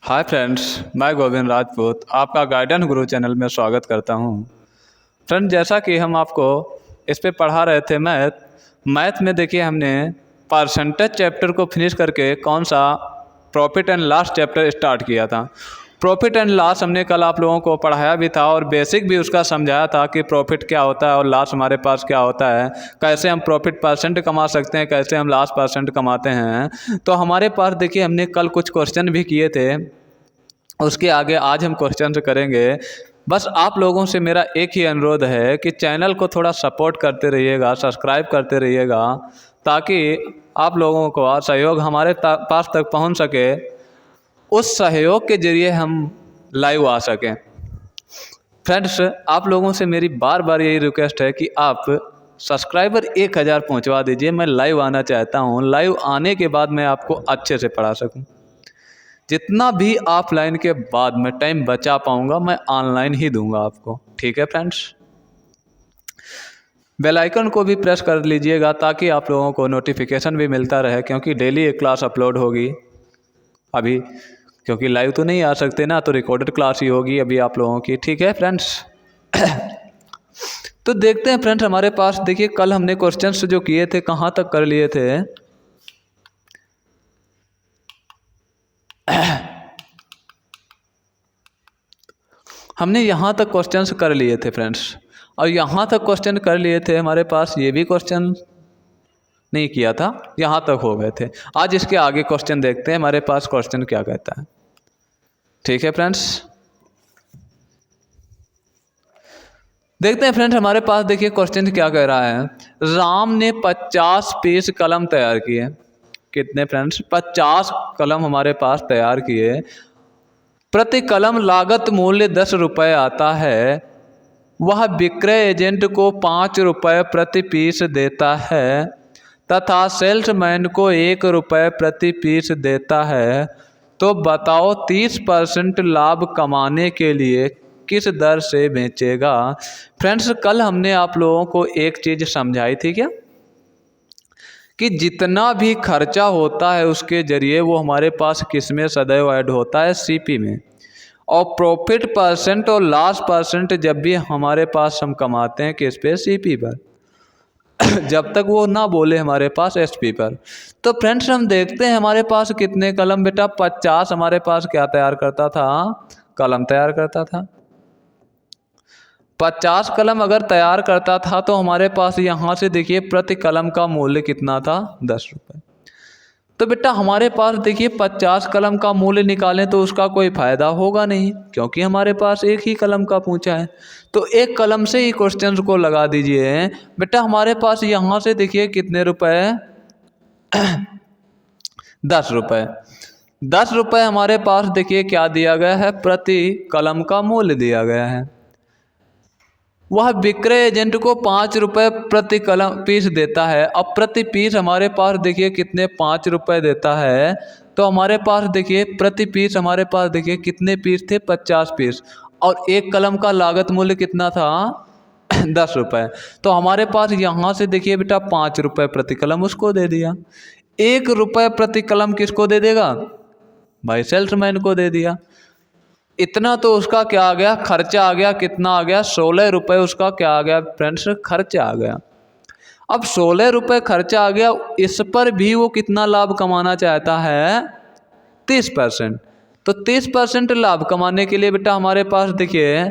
Hi friends, मैं गोविंद राजपूत आपका guidance गुरु channel में स्वागत करता हूं। फ्रेंड, जैसा कि हम आपको इस पे पढ़ा रहे थे मैथ में देखिए हमने परसेंटेज चैप्टर को फिनिश करके कौन सा profit and loss chapter start किया था। प्रॉफिट एंड लॉस हमने कल आप लोगों को पढ़ाया भी था और बेसिक भी उसका समझाया था कि प्रॉफिट क्या होता है और लॉस हमारे पास क्या होता है, कैसे हम प्रॉफिट परसेंट कमा सकते हैं, कैसे हम लॉस परसेंट कमाते हैं। तो हमारे पास देखिए हमने कल कुछ क्वेश्चन भी किए थे, उसके आगे आज हम क्वेश्चन करेंगे। बस आप लोगों से मेरा एक ही अनुरोध है कि चैनल को थोड़ा सपोर्ट करते रहिएगा, सब्सक्राइब करते रहिएगा, ताकि आप लोगों को सहयोग हमारे पास तक पहुंच सके। उस सहयोग के जरिए हम लाइव आ सकें। फ्रेंड्स, आप लोगों से मेरी बार बार यही रिक्वेस्ट है कि आप सब्सक्राइबर 1000 पहुंचवा दीजिए। मैं लाइव आना चाहता हूं, लाइव आने के बाद मैं आपको अच्छे से पढ़ा सकूं। जितना भी ऑफलाइन के बाद मैं टाइम बचा पाऊंगा मैं ऑनलाइन ही दूंगा आपको, ठीक है फ्रेंड्स। बेल आइकन को भी प्रेस कर लीजिएगा ताकि आप लोगों को नोटिफिकेशन भी मिलता रहे, क्योंकि डेली एक क्लास अपलोड होगी। अभी क्योंकि लाइव तो नहीं आ सकते ना, तो रिकॉर्डेड क्लास ही होगी अभी आप लोगों की, ठीक है फ्रेंड्स। तो देखते हैं फ्रेंड्स, हमारे पास देखिए कल हमने क्वेश्चंस जो किए थे कहाँ तक कर लिए थे। हमने यहाँ तक क्वेश्चंस कर लिए थे फ्रेंड्स, और यहाँ तक क्वेश्चन कर लिए थे। हमारे पास ये भी क्वेश्चन नहीं किया था, यहाँ तक हो गए थे। आज इसके आगे क्वेश्चन देखते हैं हमारे पास क्वेश्चन क्या कहता है, ठीक है फ्रेंड्स। देखते हैं फ्रेंड्स, हमारे पास देखिए क्वेश्चन क्या कह रहा है। राम ने 50 पीस कलम तैयार किए। कितने फ्रेंड्स? 50 कलम हमारे पास तैयार किए। प्रति कलम लागत मूल्य 10 रुपये आता है। वह विक्रय एजेंट को 5 रुपये प्रति पीस देता है तथा सेल्समैन को 1 रुपये प्रति पीस देता है। तो बताओ 30% लाभ कमाने के लिए किस दर से बेचेगा। फ्रेंड्स, कल हमने आप लोगों को एक चीज़ समझाई थी क्या, कि जितना भी खर्चा होता है उसके जरिए वो हमारे पास किस में सदैव ऐड होता है, सीपी में। और प्रॉफिट परसेंट और लॉस परसेंट जब भी हमारे पास हम कमाते हैं किस पे, सीपी पर। जब तक वो ना बोले हमारे पास एसपी पर। तो फ्रेंड्स, हम देखते हैं हमारे पास कितने कलम बेटा, 50 हमारे पास क्या तैयार करता था, कलम तैयार करता था। 50 कलम अगर तैयार करता था तो हमारे पास यहाँ से देखिए प्रति कलम का मूल्य कितना था, 10 रुपये। तो बेटा हमारे पास देखिए 50 कलम का मूल्य निकालें तो उसका कोई फायदा होगा नहीं, क्योंकि हमारे पास एक ही कलम का पूछा है। तो एक कलम से ही क्वेश्चन को लगा दीजिए। बेटा हमारे पास यहाँ से देखिए कितने रुपए, 10 रुपये। 10 रुपये हमारे पास देखिए क्या दिया गया है, प्रति कलम का मूल्य दिया गया है। वह विक्रय एजेंट को 5 रुपये प्रति कलम पीस देता है। अब प्रति पीस हमारे पास देखिए कितने, 5 रुपये देता है। तो हमारे पास देखिए प्रति पीस हमारे पास देखिए कितने पीस थे, 50 पीस। और एक कलम का लागत मूल्य कितना था, 10 रुपये। तो हमारे पास यहाँ से देखिए बेटा 5 रुपये प्रति कलम उसको दे दिया। 1 रुपये प्रति कलम किसको दे देगा भाई, सेल्समैन को दे दिया। इतना तो उसका क्या आ गया, खर्चा आ गया। कितना आ गया, 16 रुपये उसका क्या आ गया फ्रेंड्स, खर्चा आ गया। अब 16 रुपये खर्चा आ गया, इस पर भी वो कितना लाभ कमाना चाहता है, 30%। तो 30% लाभ कमाने के लिए बेटा हमारे पास देखिए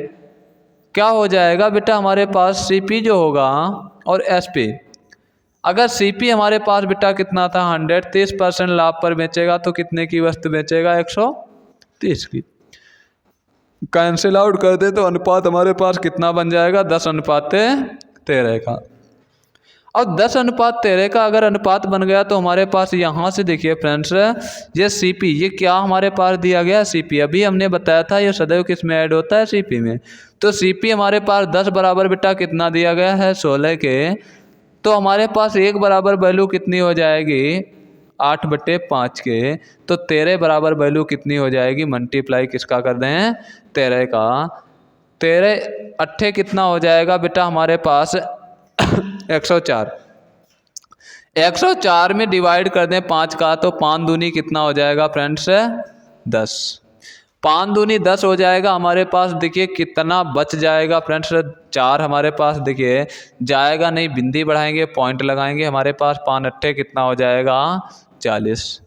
क्या हो जाएगा बेटा, हमारे पास सीपी जो होगा और एसपी। अगर सीपी हमारे पास बेटा कितना था, 100, 30% लाभ पर बेचेगा तो कितने की वस्तु बेचेगा, 130 की। कैंसिल आउट कर दे तो अनुपात हमारे पास कितना बन जाएगा, 10:13 का। और 10:13 का अगर अनुपात बन गया तो हमारे पास यहाँ से देखिए फ्रेंड्स, ये सीपी, ये क्या हमारे पास दिया गया, सीपी। अभी हमने बताया था ये सदैव किस में ऐड होता है, सीपी में। तो सीपी हमारे पास 10 बराबर बेटा कितना दिया गया है, 16 के। तो हमारे पास 1 बराबर वैल्यू कितनी हो जाएगी, 8/5 के। तो 13 बराबर वैल्यू कितनी हो जाएगी, मल्टीप्लाई किसका कर दें, 13 का। 13 अट्ठे कितना हो जाएगा बेटा हमारे पास 104। 104 में डिवाइड कर दें 5 का, तो 5 दूनी कितना हो जाएगा फ्रेंड्स, 10। 5 दूनी 10 हो जाएगा हमारे पास। देखिए कितना बच जाएगा फ्रेंड्स, 4 हमारे पास देखिए जाएगा नहीं, बिंदी बढ़ाएंगे, पॉइंट लगाएंगे, हमारे पास 5 अट्ठे कितना हो जाएगा 40।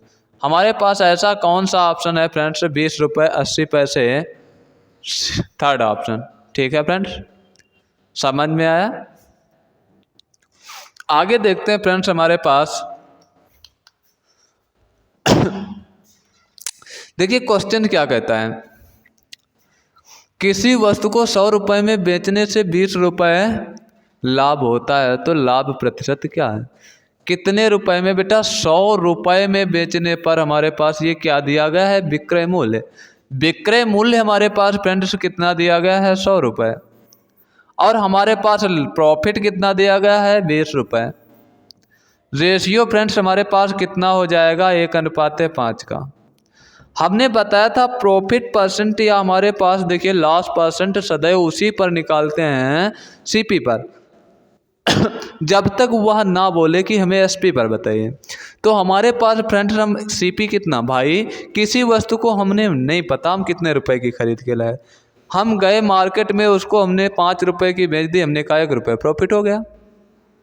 हमारे पास ऐसा कौन सा ऑप्शन है फ्रेंड्स 20 रुपये 80 पैसे, थर्ड ऑप्शन। ठीक है फ्रेंड्स, समझ में आया। आगे देखते हैं फ्रेंड्स हमारे पास देखिए क्वेश्चन क्या कहता है, किसी वस्तु को 100 रुपये में बेचने से 20 रुपये लाभ होता है तो लाभ प्रतिशत क्या है। कितने रुपए में बेटा, 100 रुपये में बेचने पर हमारे पास ये क्या दिया गया है, विक्रय मूल्य। विक्रय मूल्य हमारे पास फ्रेंड्स कितना दिया गया है 100 रुपये, और हमारे पास प्रॉफिट कितना दिया गया है 20 रुपये। रेशियो फ्रेंड्स हमारे पास कितना हो जाएगा 1:5 का। हमने बताया था प्रॉफिट परसेंट या हमारे पास देखिए लॉस परसेंट सदैव उसी पर निकालते हैं, सीपी पर, जब तक वह ना बोले कि हमें एसपी पर बताइए। तो हमारे पास फ्रेंड्स हम सीपी कितना, भाई किसी वस्तु को हमने नहीं पता हम कितने रुपए की खरीद के लाए, हम गए मार्केट में, उसको हमने 5 रुपए की बेच दी, हमने कहा 1 रुपये प्रॉफिट हो गया,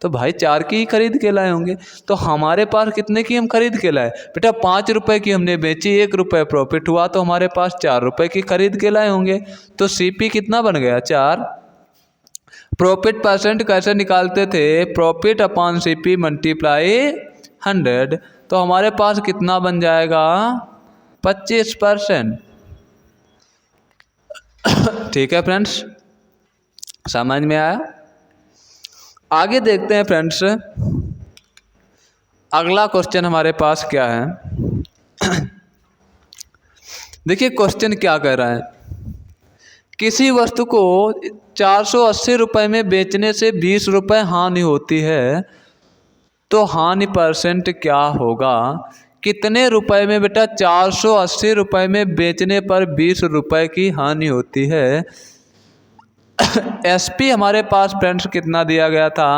तो भाई 4 की ही खरीद के लाए होंगे। तो हमारे पास कितने की हम खरीद के लाए बेटा, 5 रुपए की हमने बेची, 1 रुपये प्रॉफिट हुआ, तो हमारे पास 4 रुपए की खरीद के लाए होंगे। तो सीपी कितना बन गया 4। प्रॉफिट परसेंट कैसे निकालते थे, प्रॉफिट अपॉन सीपी मल्टीप्लाई 100, तो हमारे पास कितना बन जाएगा 25%। ठीक है फ्रेंड्स, समझ में आया। आगे देखते हैं फ्रेंड्स, अगला क्वेश्चन हमारे पास क्या है। देखिए क्वेश्चन क्या कह रहा है, किसी वस्तु को 480 रुपये में बेचने से 20 रुपये हानि होती है तो हानि परसेंट क्या होगा। कितने रुपए में बेटा, 480 रुपये में बेचने पर 20 रुपये की हानि होती है। एसपी हमारे पास फ्रेंड्स कितना दिया गया था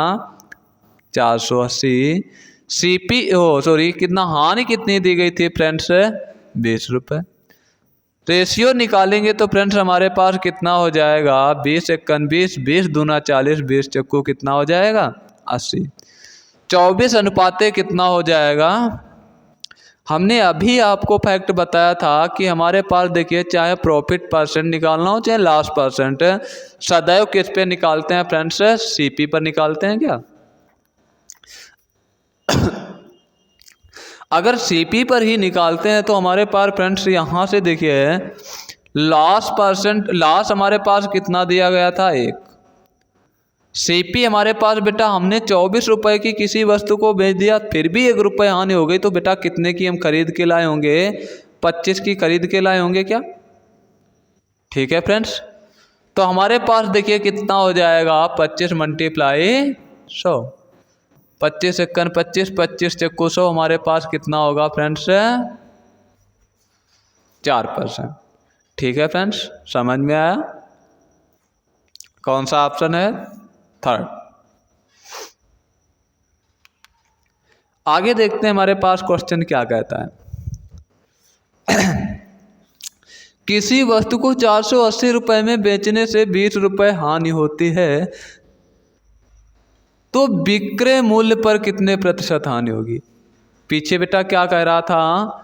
480, सीपी कितना, हानि कितनी दी गई थी फ्रेंड्स 20 रुपये। रेशियो निकालेंगे तो फ्रेंड्स हमारे पास कितना हो जाएगा 20 एकन 20, 20 दूना 40, 20 चक्कू कितना हो जाएगा 80, 24 कितना हो जाएगा। हमने अभी आपको फैक्ट बताया था कि हमारे पास देखिए चाहे प्रॉफिट परसेंट निकालना हो चाहे लॉस परसेंट, सदैव किस पे निकालते हैं फ्रेंड्स, सीपी पर निकालते हैं क्या। अगर सीपी पर ही निकालते हैं तो हमारे पास फ्रेंड्स यहाँ से देखिए लॉस हमारे पास कितना दिया गया था 1। सीपी हमारे पास बेटा हमने 24 रुपये की किसी वस्तु को बेच दिया, फिर भी 1 रुपये हानि हो गई, तो बेटा कितने की हम खरीद के लाए होंगे 25 की खरीद के लाए होंगे क्या। ठीक है फ्रेंड्स, तो हमारे पास देखिए कितना हो जाएगा 25 मल्टीप्लाई 100, 25 एकन 25, 25 चक्कू 100, हमारे पास कितना होगा फ्रेंड्स 4%। ठीक है फ्रेंड्स, समझ में आया। कौन सा ऑप्शन है, थर्ड। आगे देखते हैं हमारे पास क्वेश्चन क्या कहता है। किसी वस्तु को 480 रुपये में बेचने से 20 रुपये हानि होती है तो विक्रय मूल्य पर कितने प्रतिशत हानि होगी। पीछे बेटा क्या कह रहा था,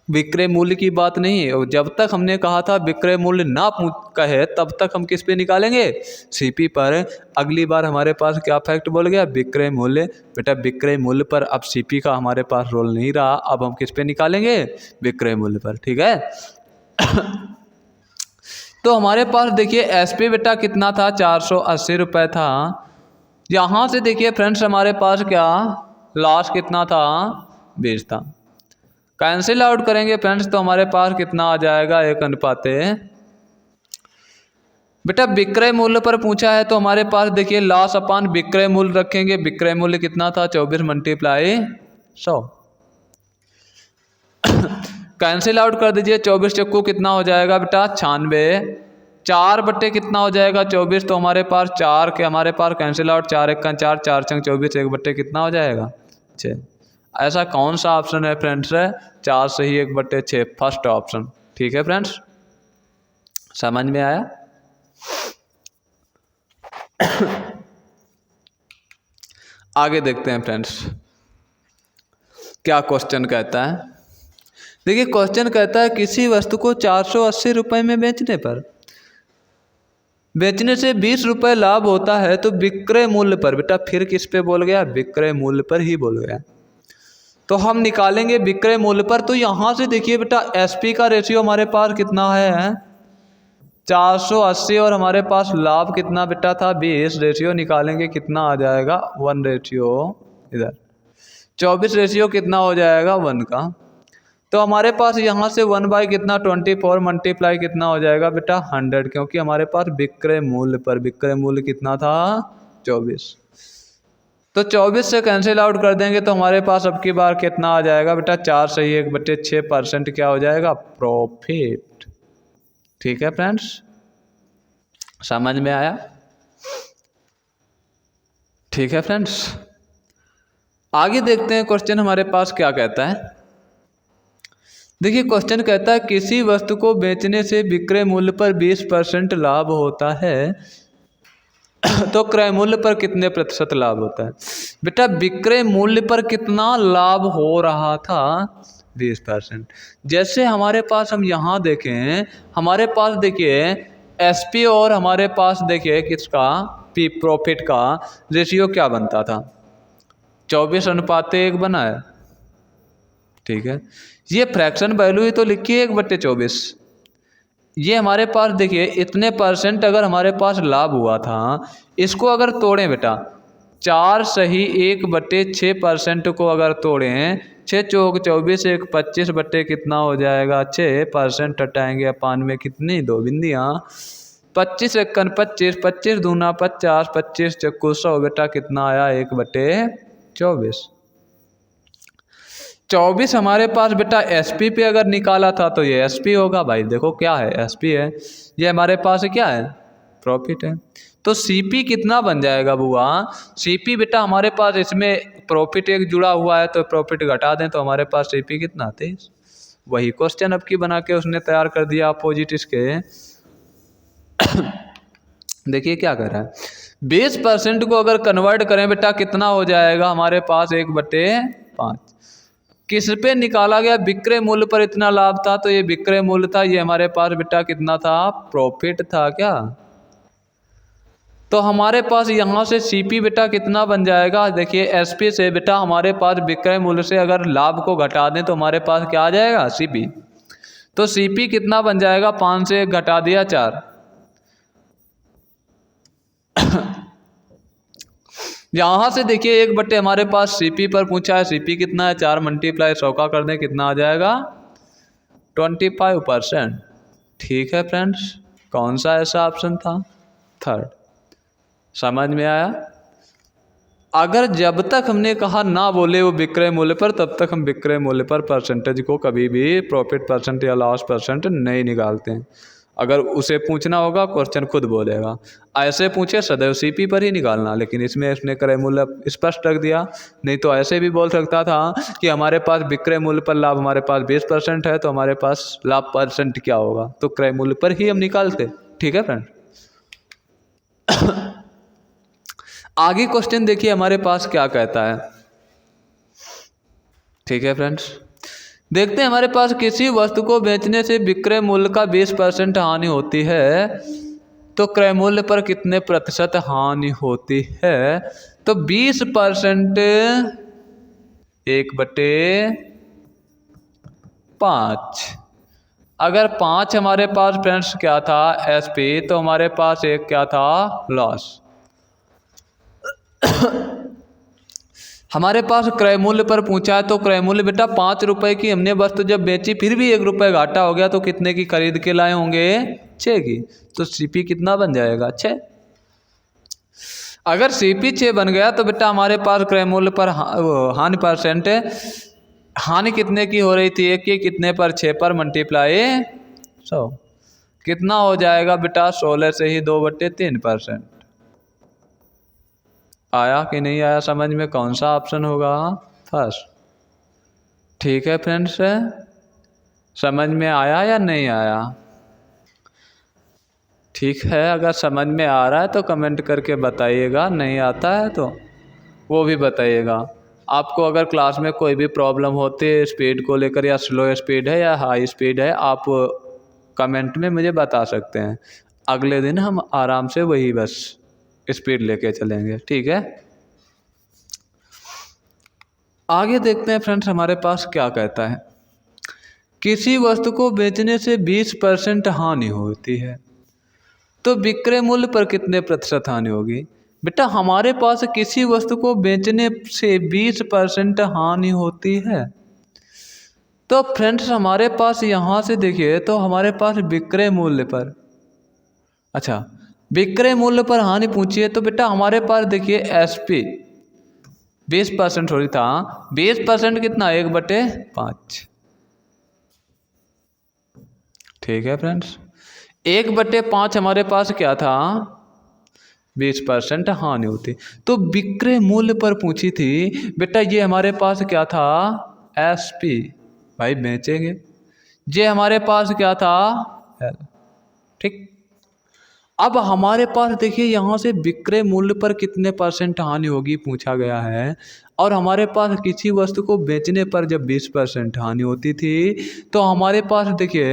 विक्रय मूल्य की बात नहीं है, और जब तक हमने कहा था विक्रय मूल्य ना कहे तब तक हम किस पे निकालेंगे, सीपी पर। अगली बार हमारे पास क्या फैक्ट बोल गया, विक्रय मूल्य। बेटा विक्रय मूल्य पर अब सीपी का हमारे पास रोल नहीं रहा, अब हम किस पे निकालेंगे, विक्रय मूल्य पर। ठीक है। तो हमारे पास देखिए एसपी बेटा कितना था 480 रुपये था। यहाँ से देखिए फ्रेंड्स हमारे पास क्या लॉस कितना था 20 था, कैंसिल आउट करेंगे फ्रेंड्स तो हमारे पास कितना आ जाएगा 1:। बेटा विक्रय मूल्य पर पूछा है तो हमारे पास देखिए लॉस अपान विक्रय मूल्य रखेंगे। विक्रय मूल्य कितना था 24 मल्टीप्लाई 100, कैंसिल आउट कर दीजिए, 24 चक्कू कितना हो जाएगा बेटा 96, 4 बट्टे कितना हो जाएगा 24, तो हमारे पास 4 के हमारे पास कैंसिल आउट, 4 एक 4, 4 छंग 24, 1 बट्टे कितना हो जाएगा 6। ऐसा कौन सा ऑप्शन है फ्रेंड्स 4 से ही 1/6, फर्स्ट ऑप्शन। ठीक है फ्रेंड्स, समझ में आया? आगे देखते हैं फ्रेंड्स क्या क्वेश्चन कहता है। देखिए क्वेश्चन कहता है किसी वस्तु को 480 रुपये में बेचने से 20 रुपये लाभ होता है तो विक्रय मूल्य पर, बेटा फिर किस पे बोल गया? विक्रय मूल्य पर ही बोल गया। तो हम निकालेंगे विक्रय मूल्य पर। तो यहाँ से देखिए बेटा एसपी का रेशियो हमारे पास कितना है? 480 और हमारे पास लाभ कितना बेटा था? 20। रेशियो निकालेंगे कितना आ जाएगा? 1 रेशियो इधर 24 रेशियो कितना हो जाएगा? 1 का। तो हमारे पास यहाँ से 1 बाई कितना 24 मल्टीप्लाई कितना हो जाएगा बेटा? 100, क्योंकि हमारे पास विक्रय मूल्य पर विक्रय मूल्य कितना था? 24। तो 24 से कैंसिल आउट कर देंगे तो हमारे पास अब की बार कितना आ जाएगा बेटा? 4 सही 1/6% क्या हो जाएगा? प्रॉफिट। ठीक है फ्रेंड्स, समझ में आया? ठीक है फ्रेंड्स, आगे देखते हैं क्वेश्चन हमारे पास क्या कहता है। देखिए क्वेश्चन कहता है किसी वस्तु को बेचने से विक्रय मूल्य पर 20% लाभ होता है तो क्रय मूल्य पर कितने प्रतिशत लाभ होता है? बेटा विक्रय मूल्य पर कितना लाभ हो रहा था? 20%। जैसे हमारे पास हम यहाँ देखें, हमारे पास देखिए एसपी और हमारे पास देखिए किसका पी प्रॉफिट का रेशियो क्या बनता था? 24:1 बना है। ठीक है, ये फ्रैक्शन वैल्यू ही तो लिखी है 1/24। ये हमारे पास देखिए इतने परसेंट अगर हमारे पास लाभ हुआ था, इसको अगर तोड़ें बेटा 4 सही 1/6% को अगर तोड़ें 6 चौक 24 1 25 बट्टे कितना हो जाएगा? 6% हटाएंगे अपान में कितनी 2 बिंदियाँ 25 एकन 25 25 दूना 50 25 चक्कू 100 बेटा कितना आया? 1/24। 24 हमारे पास बेटा एसपी पे अगर निकाला था तो ये एसपी होगा। भाई देखो क्या है? एसपी है। ये हमारे पास क्या है? प्रॉफिट है। तो सीपी कितना बन जाएगा बुआ? सीपी बेटा हमारे पास इसमें प्रॉफिट एक जुड़ा हुआ है तो प्रॉफिट घटा दें तो हमारे पास सीपी कितना? 23। वही क्वेश्चन अब की बना के उसने तैयार कर दिया अपोजिट इसके। देखिए क्या कर रहा है, 20% को अगर कन्वर्ट करें बेटा कितना हो जाएगा हमारे पास? 1/5। किस पे निकाला गया? विक्रय मूल्य पर इतना लाभ था तो ये विक्रय मूल्य था। ये हमारे पास बेटा कितना था? प्रॉफिट था क्या? तो हमारे पास यहाँ से सीपी बेटा कितना बन जाएगा? देखिए एसपी से बेटा हमारे पास विक्रय मूल्य से अगर लाभ को घटा दें तो हमारे पास क्या आ जाएगा? सीपी। तो सीपी कितना बन जाएगा? 5 से 1 घटा दिया 4। यहाँ से देखिए 1 बट्टे हमारे पास सीपी पर पूछा है। सीपी कितना है? 4 मल्टीप्लाई 100 का कर दें कितना आ जाएगा? 25%। ठीक है फ्रेंड्स, कौन सा ऐसा ऑप्शन था? 3rd। समझ में आया? अगर जब तक हमने कहा ना बोले वो विक्रय मूल्य पर, तब तक हम विक्रय मूल्य पर परसेंटेज को कभी भी प्रॉफिट परसेंट या लॉस परसेंट नहीं निकालते हैं। अगर उसे पूछना होगा क्वेश्चन खुद बोलेगा। ऐसे पूछे सदैव सीपी पर ही निकालना, लेकिन इसमें इसने क्रय मूल्य स्पष्ट रख दिया। नहीं तो ऐसे भी बोल सकता था कि हमारे पास विक्रय मूल्य पर लाभ हमारे पास 20% है तो हमारे पास लाभ परसेंट क्या होगा? तो क्रय मूल्य पर ही हम निकालते। ठीक है फ्रेंड। आगे क्वेश्चन देखिए हमारे पास क्या कहता है। ठीक है फ्रेंड्स, देखते हैं हमारे पास किसी वस्तु को बेचने से विक्रय मूल्य का 20% हानि होती है तो क्रय मूल्य पर कितने प्रतिशत हानि होती है? तो 20% 1/5। अगर 5 हमारे पास फ्रेंड्स क्या था? एसपी। तो हमारे पास एक क्या था? लॉस। हमारे पास क्रय मूल्य पर पूछा है तो क्रय मूल्य बेटा 5 रुपए की हमने वस्तु जब बेची फिर भी 1 रुपये घाटा हो गया तो कितने की खरीद के लाए होंगे? 6 की। तो सीपी कितना बन जाएगा? 6। अगर सीपी 6 बन गया तो बेटा हमारे पास क्रय मूल्य पर हानि परसेंट हानि कितने की हो रही थी? 1 की। कितने पर? 6 पर मल्टीप्लाई 100 कितना हो जाएगा बेटा? 16 से ही 2/3%। आया कि नहीं आया समझ में? कौन सा ऑप्शन होगा? 1st। ठीक है फ्रेंड्स, समझ में आया या नहीं आया? ठीक है, अगर समझ में आ रहा है तो कमेंट करके बताइएगा, नहीं आता है तो वो भी बताइएगा। आपको अगर क्लास में कोई भी प्रॉब्लम होती है स्पीड को लेकर, या स्लो स्पीड है या हाई स्पीड है, आप कमेंट में मुझे बता सकते हैं। अगले दिन हम आराम से वही बस स्पीड लेके चलेंगे, ठीक है। आगे देखते हैं फ्रेंड्स हमारे पास क्या कहता है। किसी वस्तु को बेचने से 20% हानि होती है तो विक्रय मूल्य पर कितने प्रतिशत हानि होगी। बेटा हमारे पास किसी वस्तु को बेचने से 20% हानि होती है, तो फ्रेंड्स हमारे पास यहाँ से देखिए तो हमारे पास विक्रय मूल्य पर, अच्छा विक्रय मूल्य पर हानि पूछी है, तो बेटा हमारे पास देखिए SP 20% हो रही था, 20% कितना 1/5, ठीक है फ्रेंड्स। 1/5 हमारे पास क्या था, 20% हानि होती, तो विक्रय मूल्य पर पूछी थी बेटा, ये हमारे पास क्या था SP, भाई बेचेंगे, ये हमारे पास क्या था L, ठीक। अब हमारे पास देखिए यहाँ से विक्रय मूल्य पर कितने % हानि होगी पूछा गया है, और हमारे पास किसी वस्तु को बेचने पर जब 20% हानि होती थी, तो हमारे पास देखिए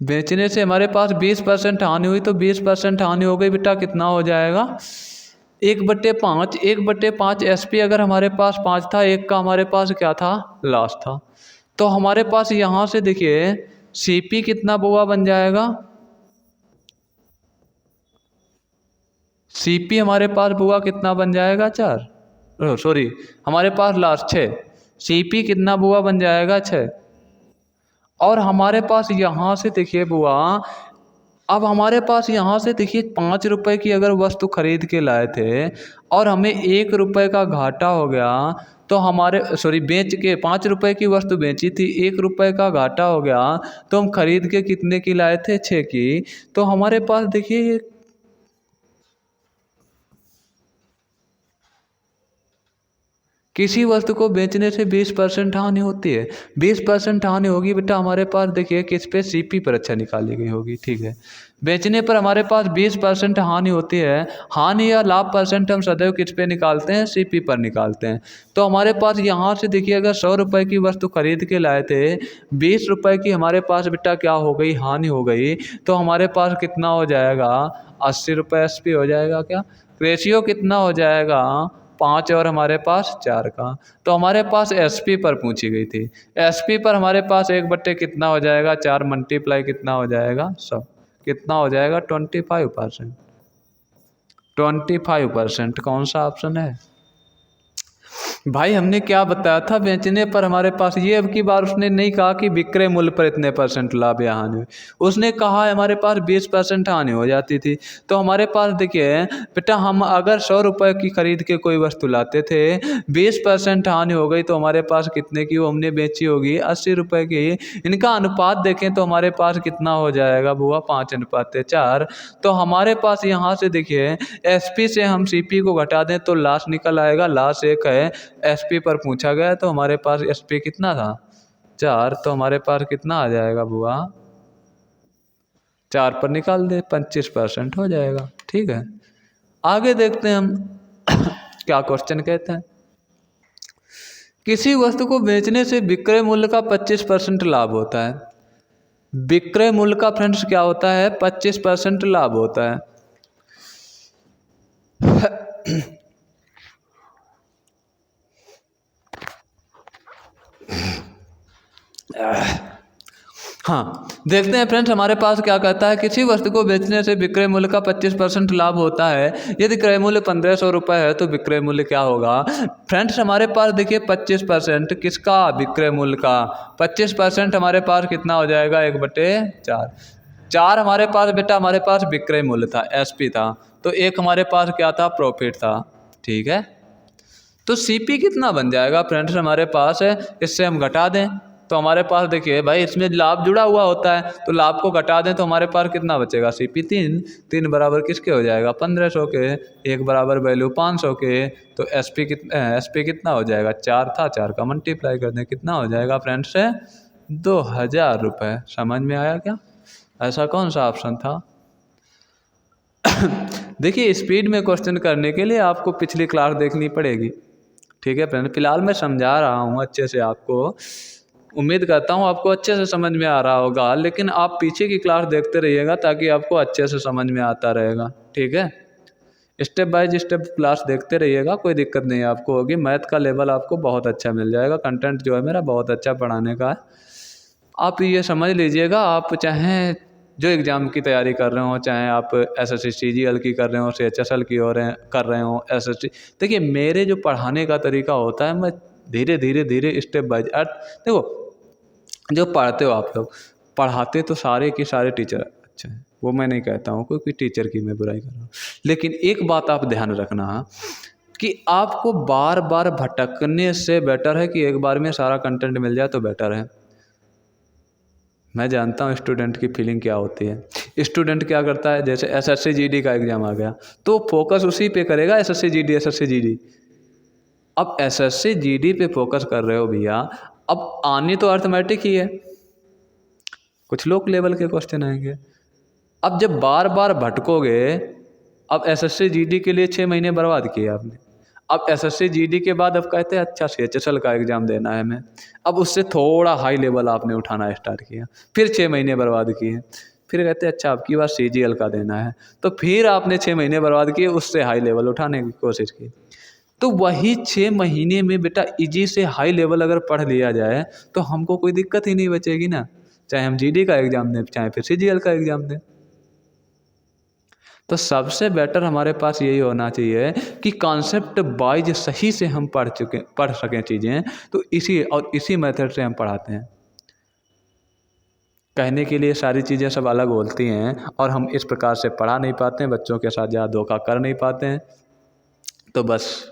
बेचने से हमारे पास 20% हानि हुई, तो 20% हानि हो गई बेटा, कितना हो जाएगा 1/5, 1/5 SP अगर हमारे पास 5 था, एक का हमारे पास क्या था लॉस था, तो हमारे पास यहाँ से देखिए CP कितना बुआ बन जाएगा, CP हमारे पास बुआ कितना बन जाएगा 4, सॉरी हमारे पास लास्ट 6, CP कितना बुआ बन जाएगा 6। और हमारे पास यहाँ से देखिए बुआ, अब हमारे पास यहाँ से देखिए 5 रुपए की अगर वस्तु खरीद के लाए थे और हमें 1 रुपए का घाटा हो गया, तो हमारे सॉरी बेच के 5 रुपए की वस्तु बेची थी, 1 रुपए का घाटा हो गया, तो हम खरीद के कितने की लाए थे 6 की, तो हमारे पास देखिए किसी वस्तु को बेचने से 20% हानि होती है, 20% हानि होगी बेटा हमारे पास देखिए किस पे CP पर अच्छा निकाली गई होगी, ठीक है। बेचने पर हमारे पास 20% हानि होती है, हानि या लाभ परसेंट हम सदैव किस पे निकालते हैं CP पर निकालते हैं। तो हमारे पास यहाँ से देखिए अगर 100 रुपये की वस्तु खरीद के लाए थे, 20 रुपये की हमारे पास बेटा क्या हो गई हानि हो गई, तो हमारे पास कितना हो जाएगा 80 रुपये SP हो जाएगा। क्या रेशियो कितना हो जाएगा 5 और हमारे पास 4 का, तो हमारे पास SP पर पूछी गई थी, SP पर हमारे पास 1/, कितना हो जाएगा 4 मल्टीप्लाई कितना हो जाएगा 100, कितना हो जाएगा 25%, 25% कौन सा ऑप्शन है भाई। हमने क्या बताया था बेचने पर हमारे पास, ये अब की बार उसने नहीं कहा कि विक्रय मूल्य पर इतने % लाभ या हानि हुई, उसने कहा हमारे पास 20% हानि हो जाती थी। तो हमारे पास देखिए बेटा हम अगर 100 रुपये की खरीद के कोई वस्तु लाते थे, 20% हानि हो गई, तो हमारे पास कितने की वो हमने बेची होगी 80 रुपये की। इनका अनुपात देखें तो हमारे पास कितना हो जाएगा बुआ 5:4। तो हमारे पास यहाँ से देखिए SP से हम CP को घटा दें तो लास्ट निकल आएगा, लास्ट 1 है, SP पर पूछा गया तो हमारे पास SP कितना था 4, तो हमारे पास कितना आ जाएगा बुआ 4 पर निकाल दे 25% हो जाएगा, ठीक है। आगे देखते हैं हम क्या क्वेश्चन कहते हैं। किसी वस्तु को बेचने से विक्रय मूल्य का 25% लाभ होता है, विक्रय मूल्य का फ्रेंड्स क्या होता है 25% लाभ होता है। हाँ देखते हैं फ्रेंड्स हमारे पास क्या कहता है। किसी वस्तु को बेचने से विक्रय मूल्य का 25% लाभ होता है। यदि क्रय मूल्य 1500 रुपये है तो विक्रय मूल्य क्या होगा। फ्रेंड्स हमारे पास देखिए 25% किसका, विक्रय मूल्य का। 25% हमारे पास कितना हो जाएगा 1/4। 4 हमारे पास बेटा हमारे पास विक्रय मूल्य था, SP था, तो 1 हमारे पास क्या था, प्रॉफिट था, ठीक है। तो CP कितना बन जाएगा फ्रेंड्स हमारे पास है, इससे हम घटा दें तो हमारे पास देखिए भाई इसमें लाभ जुड़ा हुआ होता है, तो लाभ को घटा दें तो हमारे पास कितना बचेगा, CP 3 बराबर किसके हो जाएगा 1500 के, 1 बराबर वैल्यू 500 के, तो SP कितना हो जाएगा 4 था, 4 का मल्टीप्लाई कर दें कितना हो जाएगा फ्रेंड्स 2,000 रुपये। समझ में आया क्या? ऐसा कौन सा ऑप्शन था? देखिए, स्पीड में क्वेश्चन करने के लिए आपको पिछली क्लास देखनी पड़ेगी। ठीक है फ्रेंड, फिलहाल मैं समझा रहा हूँ अच्छे से आपको, उम्मीद करता हूँ आपको अच्छे से समझ में आ रहा होगा, लेकिन आप पीछे की क्लास देखते रहिएगा ताकि आपको अच्छे से समझ में आता रहेगा। ठीक है, स्टेप बाय स्टेप क्लास देखते रहिएगा, कोई दिक्कत नहीं आपको होगी। मैथ का लेवल आपको बहुत अच्छा मिल जाएगा, कंटेंट जो है मेरा बहुत अच्छा पढ़ाने का है। आप ये समझ लीजिएगा, आप चाहे जो एग्ज़ाम की तैयारी कर रहे हो, चाहे आप एसएससी सीजीएल की कर रहे हो, सीएचएसएल की कर रहे हो, एसएससी, देखिए मेरे जो पढ़ाने का तरीका होता है, मैं धीरे धीरे धीरे स्टेप बाय देखो, जो पढ़ते हो आप लोग, पढ़ाते तो सारे के सारे टीचर अच्छा है, वो मैं नहीं कहता हूँ, क्योंकि टीचर की मैं बुराई कर रहा हूँ, लेकिन एक बात आप ध्यान रखना कि आपको बार बार भटकने से बेटर है कि एक बार में सारा कंटेंट मिल जाए तो बेटर है। मैं जानता हूँ स्टूडेंट की फीलिंग क्या होती है। स्टूडेंट क्या करता है, जैसे एसएससी जीडी का एग्ज़ाम आ गया तो फोकस उसी पे करेगा, एसएससी जीडी एसएससी जीडी। अब एसएससी जीडी पे फोकस कर रहे हो भैया, अब आनी तो अर्थमेटिक ही है, कुछ लोग लेवल के क्वेश्चन आएंगे। अब जब बार बार भटकोगे, अब एसएससी जीडी के लिए 6 महीने बर्बाद किए आपने। अब एसएससी जीडी के बाद अब कहते हैं अच्छा सीएचएसएल का एग्ज़ाम देना है हमें, अब उससे थोड़ा हाई लेवल आपने उठाना स्टार्ट किया, फिर 6 महीने बर्बाद किए, फिर कहते हैं अच्छा आपकी बार सीजीएल का देना है, तो फिर आपने 6 महीने बर्बाद किए, उससे हाई लेवल उठाने की कोशिश की। तो वही 6 महीने में बेटा इजी से हाई लेवल अगर पढ़ लिया जाए तो हमको कोई दिक्कत ही नहीं बचेगी ना, चाहे हम जीडी का एग्ज़ाम दें चाहे फिर सीजीएल का एग्ज़ाम दें। तो सबसे बेटर हमारे पास यही होना चाहिए कि कॉन्सेप्ट वाइज सही से हम पढ़ सकें चीज़ें, तो इसी मेथड से हम पढ़ाते हैं। कहने के लिए सारी चीज़ें सब अलग बोलती हैं और हम इस प्रकार से पढ़ा नहीं पाते हैं, बच्चों के साथ ज़्यादा धोखा कर नहीं पाते हैं। तो बस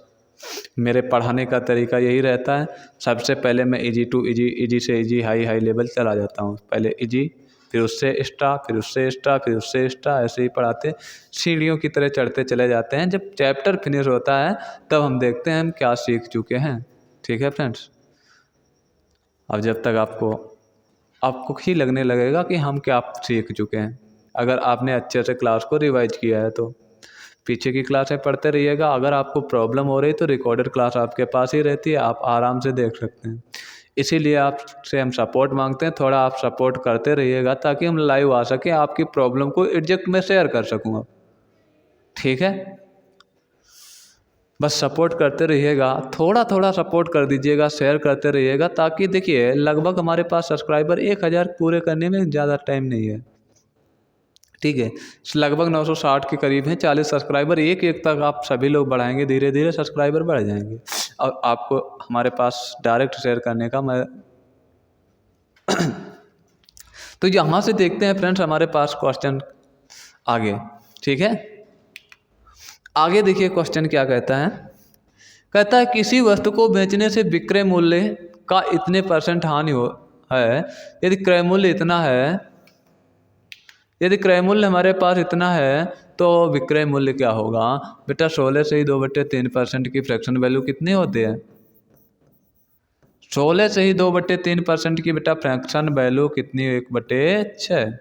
मेरे पढ़ाने का तरीका यही रहता है, सबसे पहले मैं इजी टू इजी, इजी से इजी, हाई लेवल चला जाता हूँ। पहले इजी, फिर उससे एक्स्ट्रा, फिर उससे एक्स्ट्रा, फिर उससे एक्स्ट्रा, ऐसे ही पढ़ाते सीढ़ियों की तरह चढ़ते चले जाते हैं। जब चैप्टर फिनिश होता है तब हम देखते हैं हम क्या सीख चुके हैं। ठीक है फ्रेंड्स, अब जब तक आपको ही लगने लगेगा कि हम क्या सीख चुके हैं, अगर आपने अच्छे से क्लास को रिवाइज किया है तो। पीछे की क्लासें पढ़ते रहिएगा, अगर आपको प्रॉब्लम हो रही तो रिकॉर्डेड क्लास आपके पास ही रहती है, आप आराम से देख सकते हैं। इसीलिए आपसे हम सपोर्ट मांगते हैं, थोड़ा आप सपोर्ट करते रहिएगा ताकि हम लाइव आ सकें, आपकी प्रॉब्लम को एग्जैक्ट में शेयर कर सकूँ अब। ठीक है, बस सपोर्ट करते रहिएगा, थोड़ा थोड़ा सपोर्ट कर दीजिएगा, शेयर करते रहिएगा, ताकि देखिए लगभग हमारे पास सब्सक्राइबर 1000 पूरे करने में ज़्यादा टाइम नहीं है। ठीक है, लगभग 960 के करीब हैं। 40 सब्सक्राइबर एक एक तक आप सभी लोग बढ़ाएंगे, धीरे धीरे सब्सक्राइबर बढ़ जाएंगे और आपको हमारे पास डायरेक्ट शेयर करने का मैं तो यहाँ से देखते हैं फ्रेंड्स हमारे पास क्वेश्चन आगे। ठीक है, आगे देखिए क्वेश्चन क्या कहता है। कहता है किसी वस्तु को बेचने से विक्रय मूल्य का इतने % हानि हो है, यदि क्रय मूल्य इतना है, यदि क्रय मूल्य हमारे पास इतना है तो विक्रय मूल्य क्या होगा। बेटा 16 से ही 2/3% की फ्रैक्शन वैल्यू कितनी होती है, 16 से ही 2/3% की बेटा फ्रैक्शन वैल्यू कितनी, 1/6।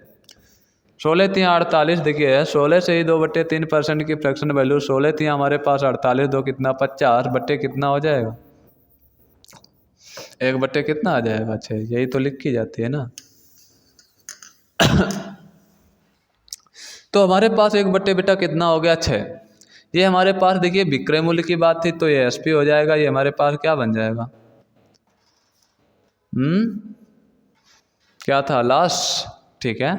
16 3 48, देखिए 16 से ही 2/3% की फ्रैक्शन वैल्यू, 16 3 हमारे पास 48, 2 कितना 50 बट्टे कितना हो जाएगा, 1 बट्टे कितना आ जाएगा 6, यही तो लिख की जाती है ना। तो हमारे पास 1 बट्टे बेटा कितना हो गया 6। ये हमारे पास देखिए विक्रय मूल्य की बात थी तो ये एसपी हो जाएगा, ये हमारे पास क्या बन जाएगा, क्या था लॉस। ठीक है,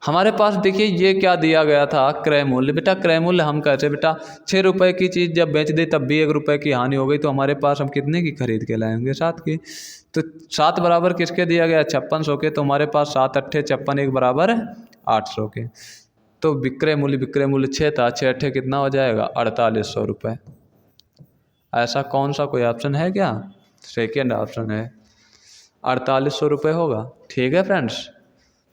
हमारे पास देखिए ये क्या दिया गया था, क्रय मूल्य। बेटा क्रय मूल्य हम कहते बेटा 6 रुपये की चीज़ जब बेच दी तब भी 1 रुपये की हानि हो गई, तो हमारे पास हम कितने की खरीद के लाएंगे, 7 की। तो 7 बराबर किसके दिया गया, 5600 के, तो हमारे पास 7 अट्ठे 56, 1 बराबर है 800 के। तो विक्रय मूल्य 6 था, 6 अट्ठे कितना हो जाएगा 4800 रुपये। ऐसा कौन सा कोई ऑप्शन है क्या, सेकेंड ऑप्शन है, 4800 रुपये होगा। ठीक है फ्रेंड्स,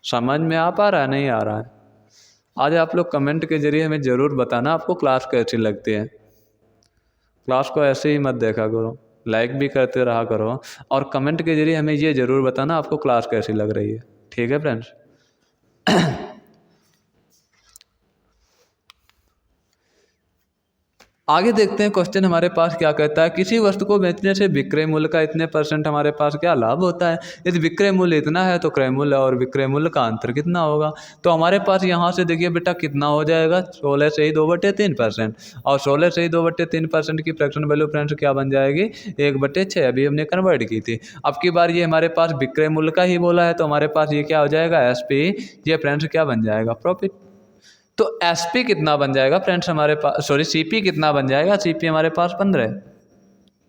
समझ में आ पा रहा है नहीं आ रहा है, आज आप लोग कमेंट के जरिए हमें ज़रूर बताना आपको क्लास कैसी लगती है। क्लास को ऐसे ही मत देखा करो। लाइक भी करते रहा करो और कमेंट के जरिए हमें ये ज़रूर बताना आपको क्लास कैसी लग रही है। ठीक है फ्रेंड्स। आगे देखते हैं क्वेश्चन हमारे पास क्या कहता है। किसी वस्तु को बेचने से विक्रय मूल्य का इतने % हमारे पास क्या लाभ होता है। यदि विक्रय मूल्य इतना है तो क्रय मूल्य और विक्रय मूल्य का अंतर कितना होगा। तो हमारे पास यहाँ से देखिए बेटा कितना हो जाएगा, 16 से ही 2/3%। और 16 से ही 2/3% की फ्रैक्शन वैल्यू फ्रेंड्स क्या बन जाएगी, 1/6। अभी हमने कन्वर्ट की थी। अब की बार ये हमारे पास विक्रय मूल्य का ही बोला है तो हमारे पास ये क्या हो जाएगा, SP। ये फ्रेंड्स क्या बन जाएगा, प्रॉफिट। तो SP कितना बन जाएगा फ्रेंड्स हमारे पास, सॉरी CP कितना बन जाएगा, CP हमारे पास 15,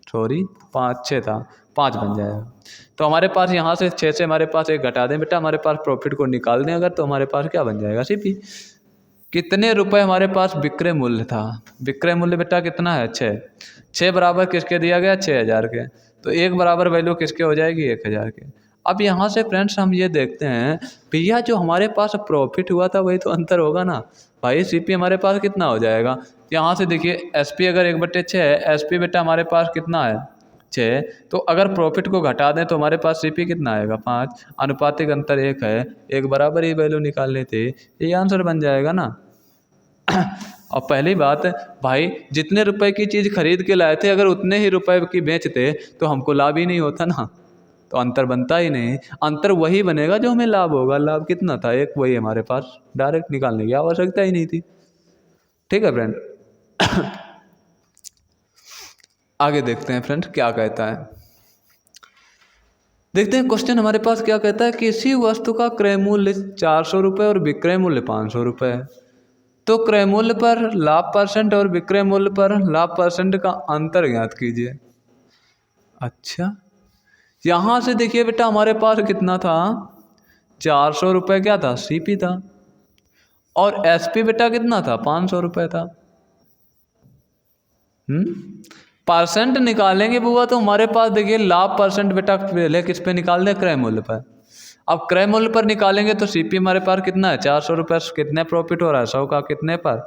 सॉरी 5 6 था, 5 बन जाएगा। तो हमारे पास यहाँ से 6 से हमारे पास 1 घटा दें बेटा, हमारे पास प्रॉफिट को निकाल दें अगर, तो हमारे पास क्या बन जाएगा, CP। कितने रुपए हमारे पास विक्रय मूल्य था, विक्रय मूल्य बेटा कितना है, 6। 6 बराबर किसके दिया गया, 6000 के। तो 1 बराबर वैल्यू किसके हो जाएगी, 1000 के। अब यहाँ से फ्रेंड्स हम ये देखते हैं, भैया जो हमारे पास प्रॉफिट हुआ था वही तो अंतर होगा ना भाई। CP हमारे पास कितना हो जाएगा, यहाँ से देखिए SP अगर 1/6 है, SP बेटा हमारे पास कितना है, 6। तो अगर प्रॉफिट को घटा दें तो हमारे पास CP कितना आएगा, 5। अनुपातिक अंतर 1 है, 1 बराबर ही वैल्यू निकालनी थी, ये आंसर बन जाएगा ना। और पहली बात भाई, जितने रुपए की चीज़ खरीद के लाए थे अगर उतने ही रुपए की बेचते तो हमको लाभ ही नहीं होता ना, तो अंतर बनता ही नहीं। अंतर वही बनेगा जो हमें लाभ होगा। लाभ कितना था, 1, वही हमारे पास डायरेक्ट निकालने की आवश्यकता ही नहीं थी। ठीक है फ्रेंड। आगे देखते हैं फ्रेंड क्या कहता है। देखते हैं क्वेश्चन हमारे पास क्या कहता है। किसी वस्तु का क्रय मूल्य 400 रुपये और विक्रय मूल्य 500 रुपये है, तो क्रय मूल्य पर लाभ % और विक्रय मूल्य पर लाभ % का अंतर ज्ञात कीजिए। अच्छा, यहाँ से देखिए बेटा हमारे पास कितना था, 400 रुपये क्या था, CP था। और SP बेटा कितना था, 500 रुपये था। % निकालेंगे बुआ तो हमारे पास देखिए लाभ % बेटा पहले किस पे निकाल दें, क्रय मूल्य पर। अब क्रय मूल्य पर निकालेंगे तो CP हमारे पास कितना है, 400 रुपये। कितने प्रॉफिट हो रहा है, 100 का। कितने पर,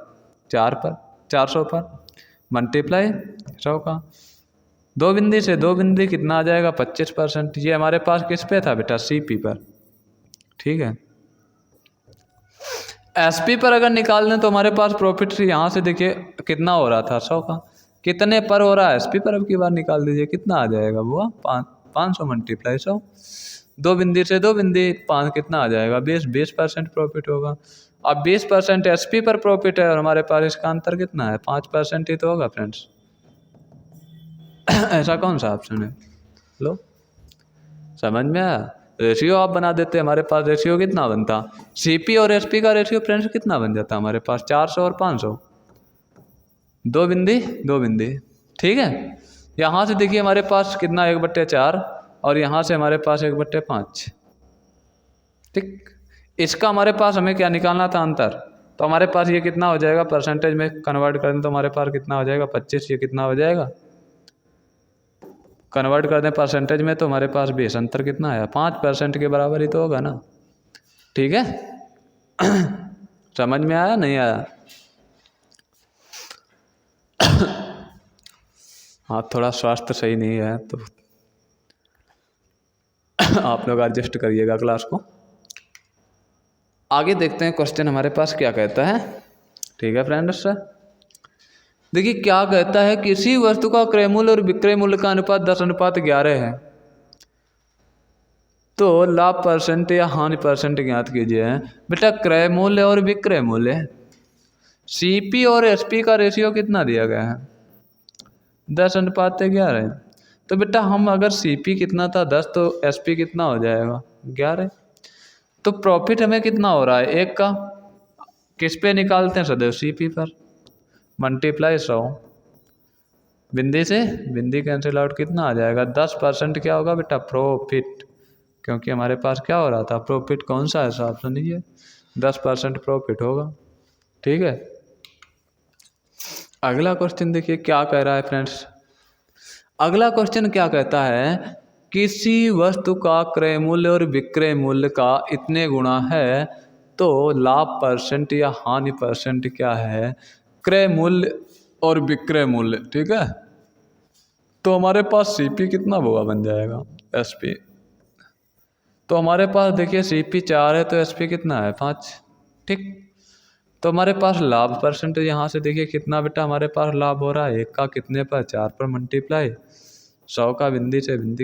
4 पर, 400 पर मल्टीप्लाई 100 का। 2 बिंदी से 2 बिंदी कितना आ जाएगा, 25%। ये हमारे पास किस पे था बेटा, CP पर। ठीक है। SP पर अगर निकाल दें तो हमारे पास प्रॉफिट यहाँ से देखिए कितना हो रहा था, 100 का। कितने पर हो रहा है, SP पर। अब की बार निकाल दीजिए कितना आ जाएगा वो, 500 मल्टीप्लाई 100। 2 बिंदी से 2 बिंदी 5 कितना आ जाएगा, 20% प्रॉफिट होगा। अब 20% SP पर प्रॉफिट है और हमारे पास इसका अंतर कितना है, 5% ही तो होगा फ्रेंड्स। ऐसा कौन सा ऑप्शन है, लो समझ में आया। रेशियो आप बना देते, हमारे पास रेशियो कितना बनता, CP और SP का रेशियो फ्रेंड्स कितना बन जाता हमारे पास, 400 और 500। 2 बिंदी 2 बिंदी। ठीक है। यहाँ से देखिए हमारे पास कितना, 1/4 और यहाँ से हमारे पास 1/5। ठीक। इसका हमारे पास हमें क्या निकालना था, अंतर। तो हमारे पास ये कितना हो जाएगा, % में कन्वर्ट करें तो हमारे पास कितना हो जाएगा, 25। ये कितना हो जाएगा, कन्वर्ट कर दें % में तो हमारे पास 20। अंतर कितना आया, 5% के बराबर ही तो होगा ना। ठीक है। समझ में आया, नहीं आया। हाँ, थोड़ा स्वास्थ्य सही नहीं है तो आप लोग एडजस्ट करिएगा क्लास को। आगे देखते हैं क्वेश्चन हमारे पास क्या कहता है। ठीक है फ्रेंड्स, देखिए क्या कहता है। किसी वस्तु का क्रय मूल्य और विक्रय मूल्य का अनुपात 10:11 है, तो लाभ % या हानि % ज्ञात कीजिए। बेटा क्रय मूल्य और विक्रय मूल्य, CP और SP का रेशियो कितना दिया गया है, 10:11। तो बेटा हम अगर CP कितना था 10 तो SP कितना हो जाएगा, 11। तो प्रॉफिट हमें कितना हो रहा है, 1 का। किस पे निकालते हैं, सदैव CP पर। मल्टीप्लाई 100। बिंदी से बिंदी कैंसिल आउट, कितना आ जाएगा, 10% क्या होगा बेटा, प्रॉफिट। क्योंकि हमारे पास क्या हो रहा था, प्रॉफिट। कौन सा है ऑप्शन लीजिए, 10% प्रॉफिट होगा। ठीक है। अगला क्वेश्चन देखिए क्या कह रहा है फ्रेंड्स। अगला क्वेश्चन क्या कहता है, किसी वस्तु का क्रय मूल्य और विक्रय मूल्य का इतने गुणा है, तो लाभ % या हानि % क्या है, क्रय मूल्य और विक्रय मूल्य। ठीक है। तो हमारे पास CP कितना होगा बन जाएगा SP। तो हमारे पास देखिए CP 4 है तो SP कितना है 5। ठीक, तो हमारे पास लाभ परसेंटेज यहाँ से देखिए कितना बेटा हमारे पास लाभ हो रहा है, 1 का कितने पर 4 पर मल्टीप्लाई 100 का बिंदी से बिंदी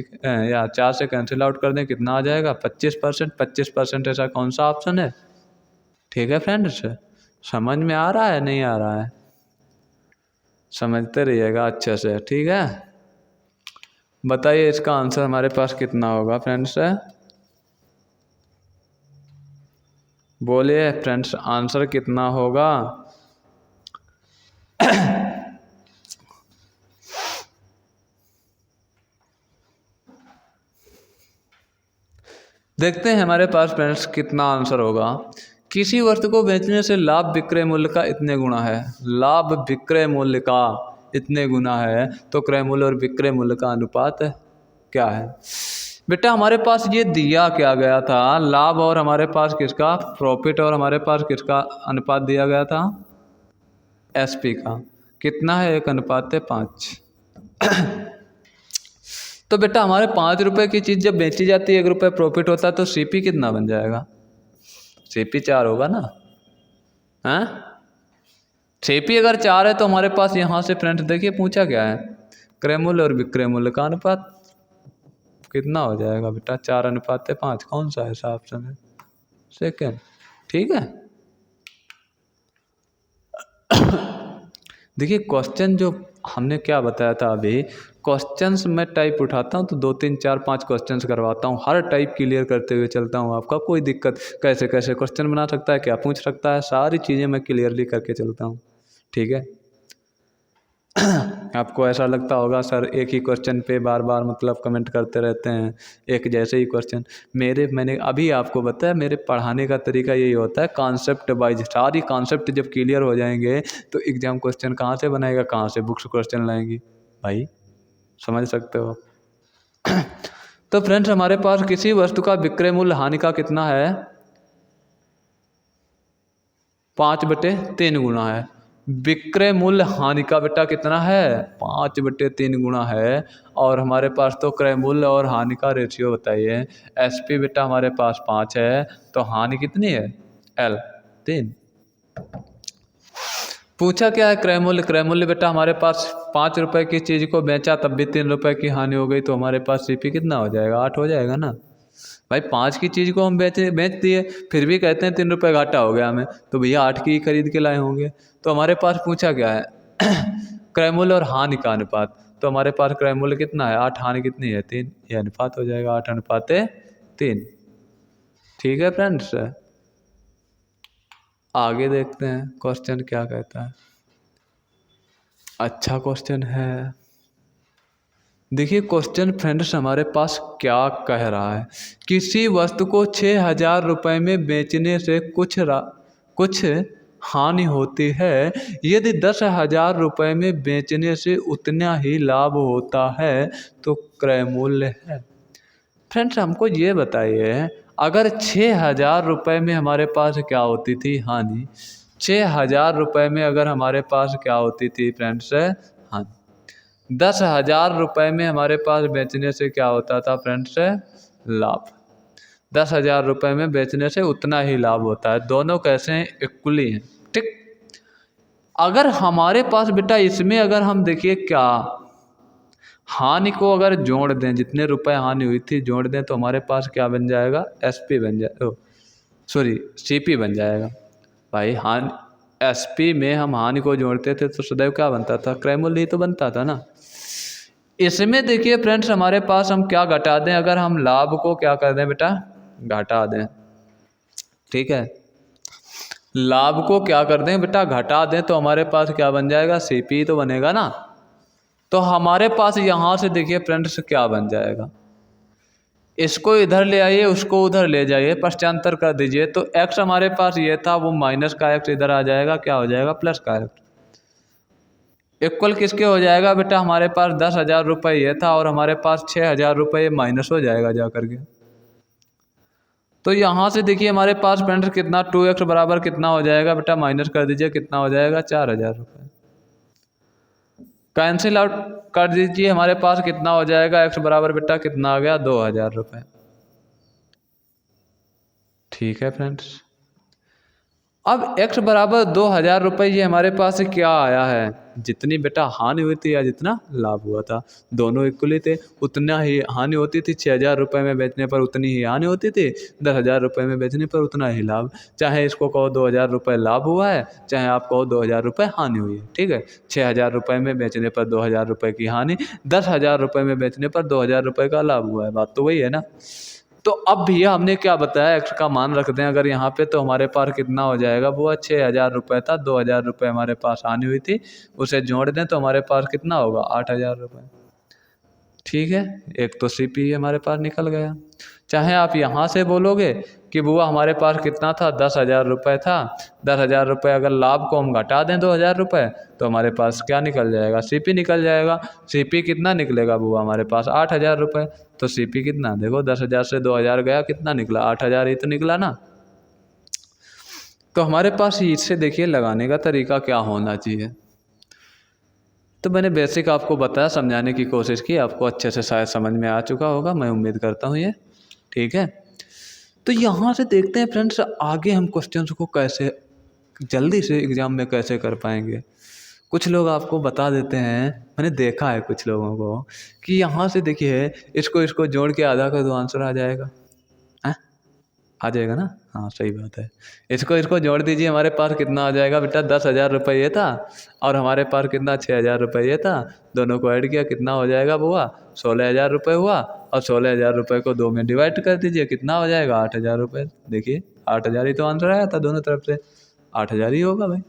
या 4 से कैंसिल आउट कर दें कितना आ जाएगा 25%। 25% ऐसा कौन सा ऑप्शन है। ठीक है फ्रेंड्स, समझ में आ रहा है नहीं आ रहा है, समझते रहिएगा अच्छे से। ठीक है, बताइए इसका आंसर हमारे पास कितना होगा फ्रेंड्स। बोलिए फ्रेंड्स आंसर कितना होगा। देखते हैं हमारे पास फ्रेंड्स कितना आंसर होगा। किसी वस्तु को बेचने से लाभ विक्रय मूल्य का इतने गुना है, लाभ विक्रय मूल्य का इतने गुना है, तो क्रय मूल्य और विक्रय मूल्य का अनुपात क्या है। बेटा हमारे पास ये दिया क्या गया था, लाभ और हमारे पास किसका प्रॉफिट और हमारे पास किसका अनुपात दिया गया था SP का। कितना है 1:5। तो बेटा हमारे 5 रुपए की चीज़ जब बेची जाती है 1 रुपये प्रॉफिट होता है तो CP कितना बन जाएगा, CP 4 होगा ना। हाँ, CP अगर 4 है तो हमारे पास यहाँ से फ्रेंड्स देखिए पूछा क्या है, क्रय मूल्य और विक्रय मूल्य का अनुपात कितना हो जाएगा बेटा 4:5। कौन सा ऐसा ऑप्शन है, सेकेंड। ठीक है, देखिए क्वेश्चन जो हमने क्या बताया था अभी, क्वेश्चंस मैं टाइप उठाता हूँ तो 2 3 4 5 क्वेश्चंस करवाता हूँ, हर टाइप क्लियर करते हुए चलता हूँ। आपका कोई दिक्कत कैसे कैसे क्वेश्चन बना सकता है, क्या पूछ सकता है, सारी चीज़ें मैं क्लियरली करके चलता हूँ। ठीक है, आपको ऐसा लगता होगा सर एक ही क्वेश्चन पे बार बार मतलब कमेंट करते रहते हैं, एक जैसे ही क्वेश्चन। मैंने अभी आपको बताया मेरे पढ़ाने का तरीका यही होता है, कॉन्सेप्ट वाइज। सारी कॉन्सेप्ट जब क्लियर हो जाएंगे तो एग्जाम क्वेश्चन कहाँ से बनाएगा, कहाँ से बुक्स क्वेश्चन लाएंगी भाई, समझ सकते हो। तो फ्रेंड्स हमारे पास किसी वस्तु का विक्रय मूल्य हानि का कितना है 5/3 गुना है। विक्रय मूल्य हानि का बेटा कितना है 5/3 गुना है। और हमारे पास तो क्रय मूल्य और हानि का रेशियो बताइए। SP बेटा हमारे पास 5 है तो हानि कितनी है L 3। पूछा क्या है क्रय मूल्य। क्रय मूल्य बेटा हमारे पास 5 रुपए की चीज़ को बेचा तब भी 3 रुपए की हानि हो गई तो हमारे पास CP कितना हो जाएगा 8 हो जाएगा ना भाई। 5 की चीज़ को हम बेच दिए फिर भी कहते हैं 3 रुपये घाटा हो गया हमें, तो भैया 8 की खरीद के लाए होंगे। तो हमारे पास पूछा क्या है क्रय मूल्य और हानि का अनुपात, तो हमारे पास क्रय मूल्य कितना है 8, हानि कितनी है 3, ये अनुपात हो जाएगा 8:3। ठीक है फ्रेंड्स, आगे देखते हैं क्वेश्चन क्या कहता है। अच्छा क्वेश्चन है, देखिए क्वेश्चन फ्रेंड्स हमारे पास क्या कह रहा है। किसी वस्तु को 6,000 रुपये में बेचने से कुछ हानि होती है, यदि 10,000 रुपये में बेचने से उतना ही लाभ होता है तो क्रय मूल्य है। फ्रेंड्स हमको ये बताइए अगर 6,000 रुपये में हमारे पास क्या होती थी हानि, 6,000 रुपये में अगर हमारे पास क्या होती थी फ्रेंड्स हानि, 10,000 रुपये में हमारे पास बेचने से क्या होता था फ्रेंड्स लाभ। 10,000 रुपये में बेचने से उतना ही लाभ होता है, दोनों कैसे हैं इक्वली हैं। ठीक, अगर हमारे पास बेटा इसमें अगर हम देखिए क्या हानि को अगर जोड़ दें, जितने रुपए हानि हुई थी जोड़ दें तो हमारे पास क्या बन जाएगा SP बन जाए सॉरी CP बन जाएगा भाई। हानि SP में हम हानि को जोड़ते थे तो सदैव क्या बनता था क्रय मूल्य ही तो बनता था ना। इसमें देखिए फ्रेंड्स हमारे पास हम क्या घटा दें, अगर हम लाभ को क्या कर दें बेटा घटा दें। ठीक है, लाभ को क्या कर दें बेटा घटा दें तो हमारे पास क्या बन जाएगा CP तो बनेगा ना। तो हमारे पास यहाँ से देखिए फ्रेंड्स क्या बन जाएगा, इसको इधर ले आइए उसको उधर ले जाइए पश्चांतर कर दीजिए तो x हमारे पास ये था वो माइनस का x इधर आ जाएगा, क्या हो जाएगा प्लस का x। इक्वल किसके हो जाएगा बेटा, हमारे पास 10,000 रुपये ये था और हमारे पास 6,000 रुपये माइनस हो जाएगा जा करके। तो यहाँ से देखिए हमारे पास फ्रेंड्स कितना 2x बराबर कितना हो जाएगा बेटा, माइनस कर दीजिए कितना हो जाएगा 4,000 रुपये। कैंसिल आउट कर दीजिए, हमारे पास कितना हो जाएगा, एक्स बराबर बेटा कितना आ गया, 2000 रुपये। ठीक है फ्रेंड्स, अब x बराबर 2000 रुपये ये हमारे पास क्या आया है, जितनी बेटा हानि हुई थी या जितना लाभ हुआ था दोनों इक्वली थे, उतना ही हानि होती थी, 6000 रुपये में बेचने पर उतनी ही हानि होती थी, 10,000 रुपये में बेचने पर उतना ही लाभ। चाहे इसको कहो 2000 रुपये लाभ हुआ है, चाहे आप कहो 2000 रुपये हानि हुई है। ठीक है, 6000 रुपये में बेचने पर 2000 रुपये की हानि, 10,000 रुपये में बेचने पर 2000 रुपये का लाभ हुआ है। बात तो वही है ना। तो अब भैया हमने क्या बताया, एक्स का मान रख दें अगर यहाँ पे, तो हमारे पास कितना हो जाएगा, वो 6000 रुपये था, 2000 रुपये हमारे पास आनी हुई थी, उसे जोड़ दें तो हमारे पास कितना होगा, 8000 रुपये। ठीक है, एक तो सीपी हमारे पास निकल गया। चाहे आप यहाँ से बोलोगे कि बुआ हमारे पास कितना था, 10,000 रुपये था, 10,000 रुपये अगर लाभ को हम घटा दें 2000 रुपये, तो हमारे पास क्या निकल जाएगा, सीपी निकल जाएगा। सीपी कितना निकलेगा बुआ हमारे पास, 8000 रुपये। तो सीपी कितना, देखो 10,000 से 2000 गया, कितना निकला, 8000 ही तो निकला ना। तो हमारे पास इससे देखिए लगाने का तरीका क्या होना चाहिए। तो मैंने बेसिक आपको बताया, समझाने की कोशिश की, आपको अच्छे से शायद समझ में आ चुका होगा, मैं उम्मीद करता हूँ ये। ठीक है, तो यहाँ से देखते हैं फ्रेंड्स आगे हम क्वेश्चंस को कैसे जल्दी से एग्जाम में कैसे कर पाएंगे। कुछ लोग आपको बता देते हैं, मैंने देखा है कुछ लोगों को, कि यहाँ से देखिए इसको इसको जोड़ के आधा कर दो आंसर आ जाएगा। आ जाएगा ना, हाँ सही बात है। इसको इसको जोड़ दीजिए, हमारे पास कितना आ जाएगा बेटा, 10,000 रुपये ये था, और हमारे पास कितना 6,000 रुपये ये था, दोनों को ऐड किया कितना हो जाएगा बुआ, 16,000 रुपये हुआ। और 16,000 रुपये को 2 में डिवाइड कर दीजिए, कितना हो जाएगा, 8,000 रुपये। देखिए 8,000 ही तो आंसर आया था, दोनों तरफ से 8,000 ही होगा भाई।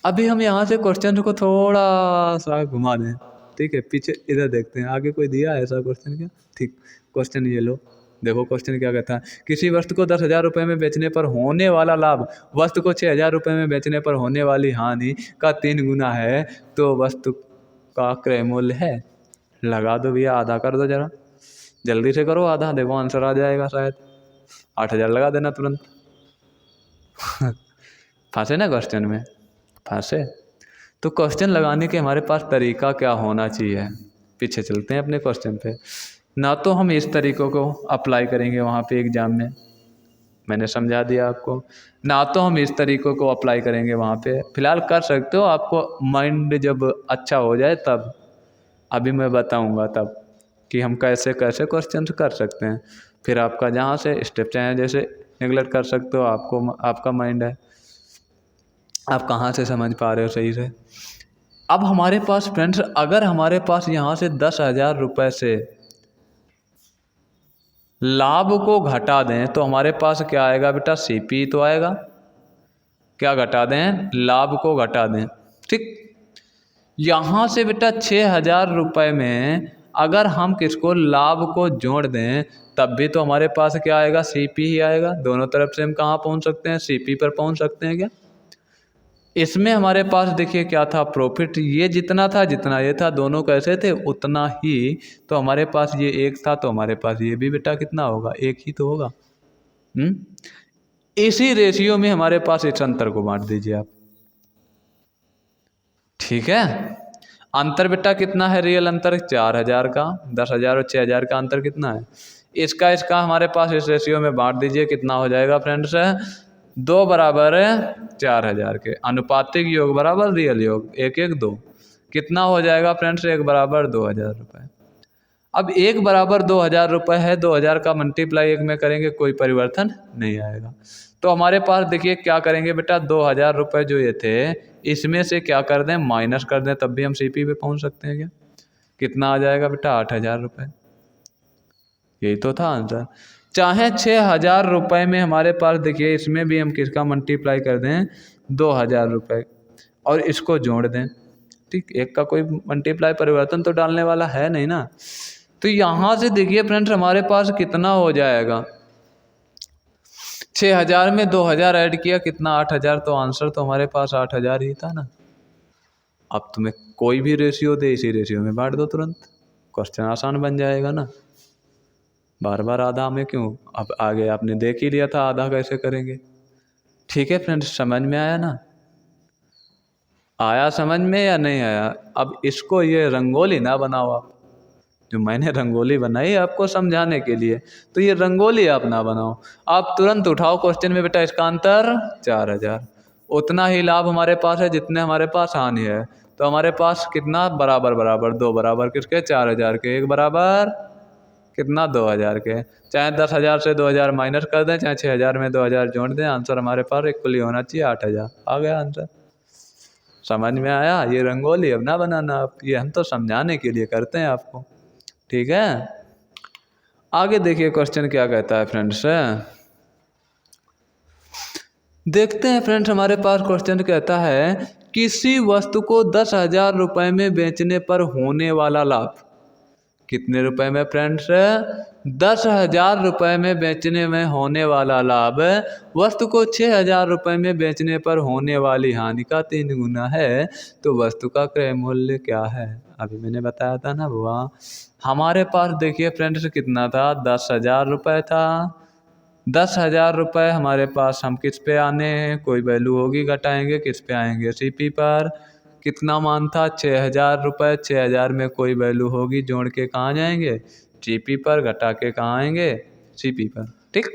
अभी हम यहाँ से क्वेश्चन को थोड़ा सा घुमा दें। ठीक है, पीछे इधर देखते हैं आगे कोई दिया है ऐसा क्वेश्चन क्या। ठीक, क्वेश्चन ये लो, देखो क्वेश्चन क्या कहता है, किसी वस्तु को 10,000 रुपये में बेचने पर होने वाला लाभ वस्तु को 6,000 रुपये में बेचने पर होने वाली हानि का 3 गुना है, तो वस्तु का क्रय मूल्य है। लगा दो भैया, आधा कर दो जरा, जल्दी से करो आधा, देखो आंसर आ जाएगा शायद। 8,000 लगा देना तुरंत। फंसे ना क्वेश्चन में, फंसे। तो क्वेश्चन लगाने के हमारे पास तरीका क्या होना चाहिए, पीछे चलते हैं अपने क्वेश्चन पे। ना तो हम इस तरीक़ों को अप्लाई करेंगे वहाँ पे एग्ज़ाम में, मैंने समझा दिया आपको, ना तो हम इस तरीक़ों को अप्लाई करेंगे वहाँ पे। फ़िलहाल कर सकते हो, आपको माइंड जब अच्छा हो जाए तब, अभी मैं बताऊँगा तब कि हम कैसे कैसे क्वेश्चन कर सकते हैं। फिर आपका जहाँ से स्टेप चाहे जैसे नेगलेक्ट कर सकते हो, आपको आपका माइंड है, आप कहाँ से समझ पा रहे हो सही से। अब हमारे पास फ्रेंड्स, अगर हमारे पास यहाँ से 10,000 रुपये से लाभ को घटा दें तो हमारे पास क्या आएगा बेटा, सीपी तो आएगा। क्या घटा दें, लाभ को घटा दें। ठीक, यहाँ से बेटा 6,000 रुपये में अगर हम किसको, लाभ को जोड़ दें, तब भी तो हमारे पास क्या आएगा, सीपी ही आएगा। दोनों तरफ से हम कहाँ पहुँच सकते हैं, सीपी पर पहुँच सकते हैं क्या। इसमें हमारे पास देखिए क्या था, प्रॉफिट ये जितना था जितना ये था, दोनों कैसे थे उतना ही, तो हमारे पास ये एक था, तो हमारे पास ये भी बेटा कितना होगा, एक ही तो होगा। इसी रेशियो में हमारे पास इस अंतर को बांट दीजिए आप। ठीक है, अंतर बेटा कितना है, रियल अंतर 4,000 का, 10,000 और 6,000 का अंतर कितना है, इसका इसका हमारे पास इस रेशियो में बांट दीजिए, कितना हो जाएगा फ्रेंड्स, 2 बराबर 4,000 के, अनुपातिक योग बराबर रियल योग, 1 1 2, कितना हो जाएगा फ्रेंड्स, 1 बराबर 2,000 रुपये। अब 1 बराबर 2,000 रुपये है, 2,000 का मल्टीप्लाई 1 में करेंगे कोई परिवर्तन नहीं आएगा। तो हमारे पास देखिए क्या करेंगे बेटा, 2,000 रुपये जो ये थे इसमें से क्या कर दें, माइनस कर दें, तब भी हम सीपी पे पहुंच सकते हैं क्या। कितना आ जाएगा बेटा, 8,000 रुपये। यही तो था आंसर। चाहे 6,000 रुपये में हमारे पास देखिए, इसमें भी हम किसका मल्टीप्लाई कर दें, 2,000 रुपये, और इसको जोड़ दें। ठीक, एक का कोई मल्टीप्लाई परिवर्तन तो डालने वाला है नहीं ना। तो यहाँ से देखिए फ्रेंड्स हमारे पास कितना हो जाएगा, 6,000 में 2,000 ऐड किया, कितना 8,000, तो आंसर तो हमारे पास 8,000 ही था ना। अब तुम्हें कोई भी रेशियो दे, इसी रेशियो में बांट दो तुरंत, क्वेश्चन आसान बन जाएगा ना। बार बार आधा में क्यों, अब आगे आपने देख ही लिया था आधा कैसे करेंगे। ठीक है फ्रेंड्स, समझ में आया ना। आया समझ में या नहीं आया? अब इसको ये रंगोली ना बनाओ आप, जो मैंने रंगोली बनाई आपको समझाने के लिए, तो ये रंगोली आप ना बनाओ। आप तुरंत उठाओ क्वेश्चन में बेटा इसका आंसर 4000। उतना ही लाभ हमारे पास है जितने हमारे पास हानि है। तो हमारे पास कितना बराबर बराबर, दो बराबर किसके? 4000 के। एक बराबर कितना? 2000 के। चाहे 10,000 से 2000 माइनस कर दें, चाहे 6000 में 2000 जोड़ दें, आंसर हमारे पास इक्वली होना चाहिए 8000। आ गया आंसर। समझ में आया? ये रंगोली अब ना बनाना आप, ये हम तो समझाने के लिए करते हैं आपको, ठीक है। आगे देखिए क्वेश्चन क्या कहता है फ्रेंड्स। देखते हैं फ्रेंड्स, हमारे पास क्वेश्चन कहता है किसी वस्तु को 10,000 रुपये में बेचने पर होने वाला लाभ। कितने रुपए में फ्रेंड्स? 10,000 रुपये में बेचने में होने वाला लाभ वस्तु को 6,000 रुपये में बेचने पर होने वाली हानि का 3 गुना है, तो वस्तु का क्रय मूल्य क्या है? अभी मैंने बताया था ना बुआ। हमारे पास देखिए फ्रेंड्स कितना था? 10,000 रुपये था। 10,000 रुपये हमारे पास, हम किस पे आने हैं? कोई वैल्यू होगी, घटाएंगे, किस पे आएंगे? सीपी पर। कितना मान था? 6,000 रुपये। 6,000 में कोई वैल्यू होगी, जोड़ के कहाँ जाएंगे? जीपी पर। घटा के कहाँ आएंगे? सीपी पर, ठीक।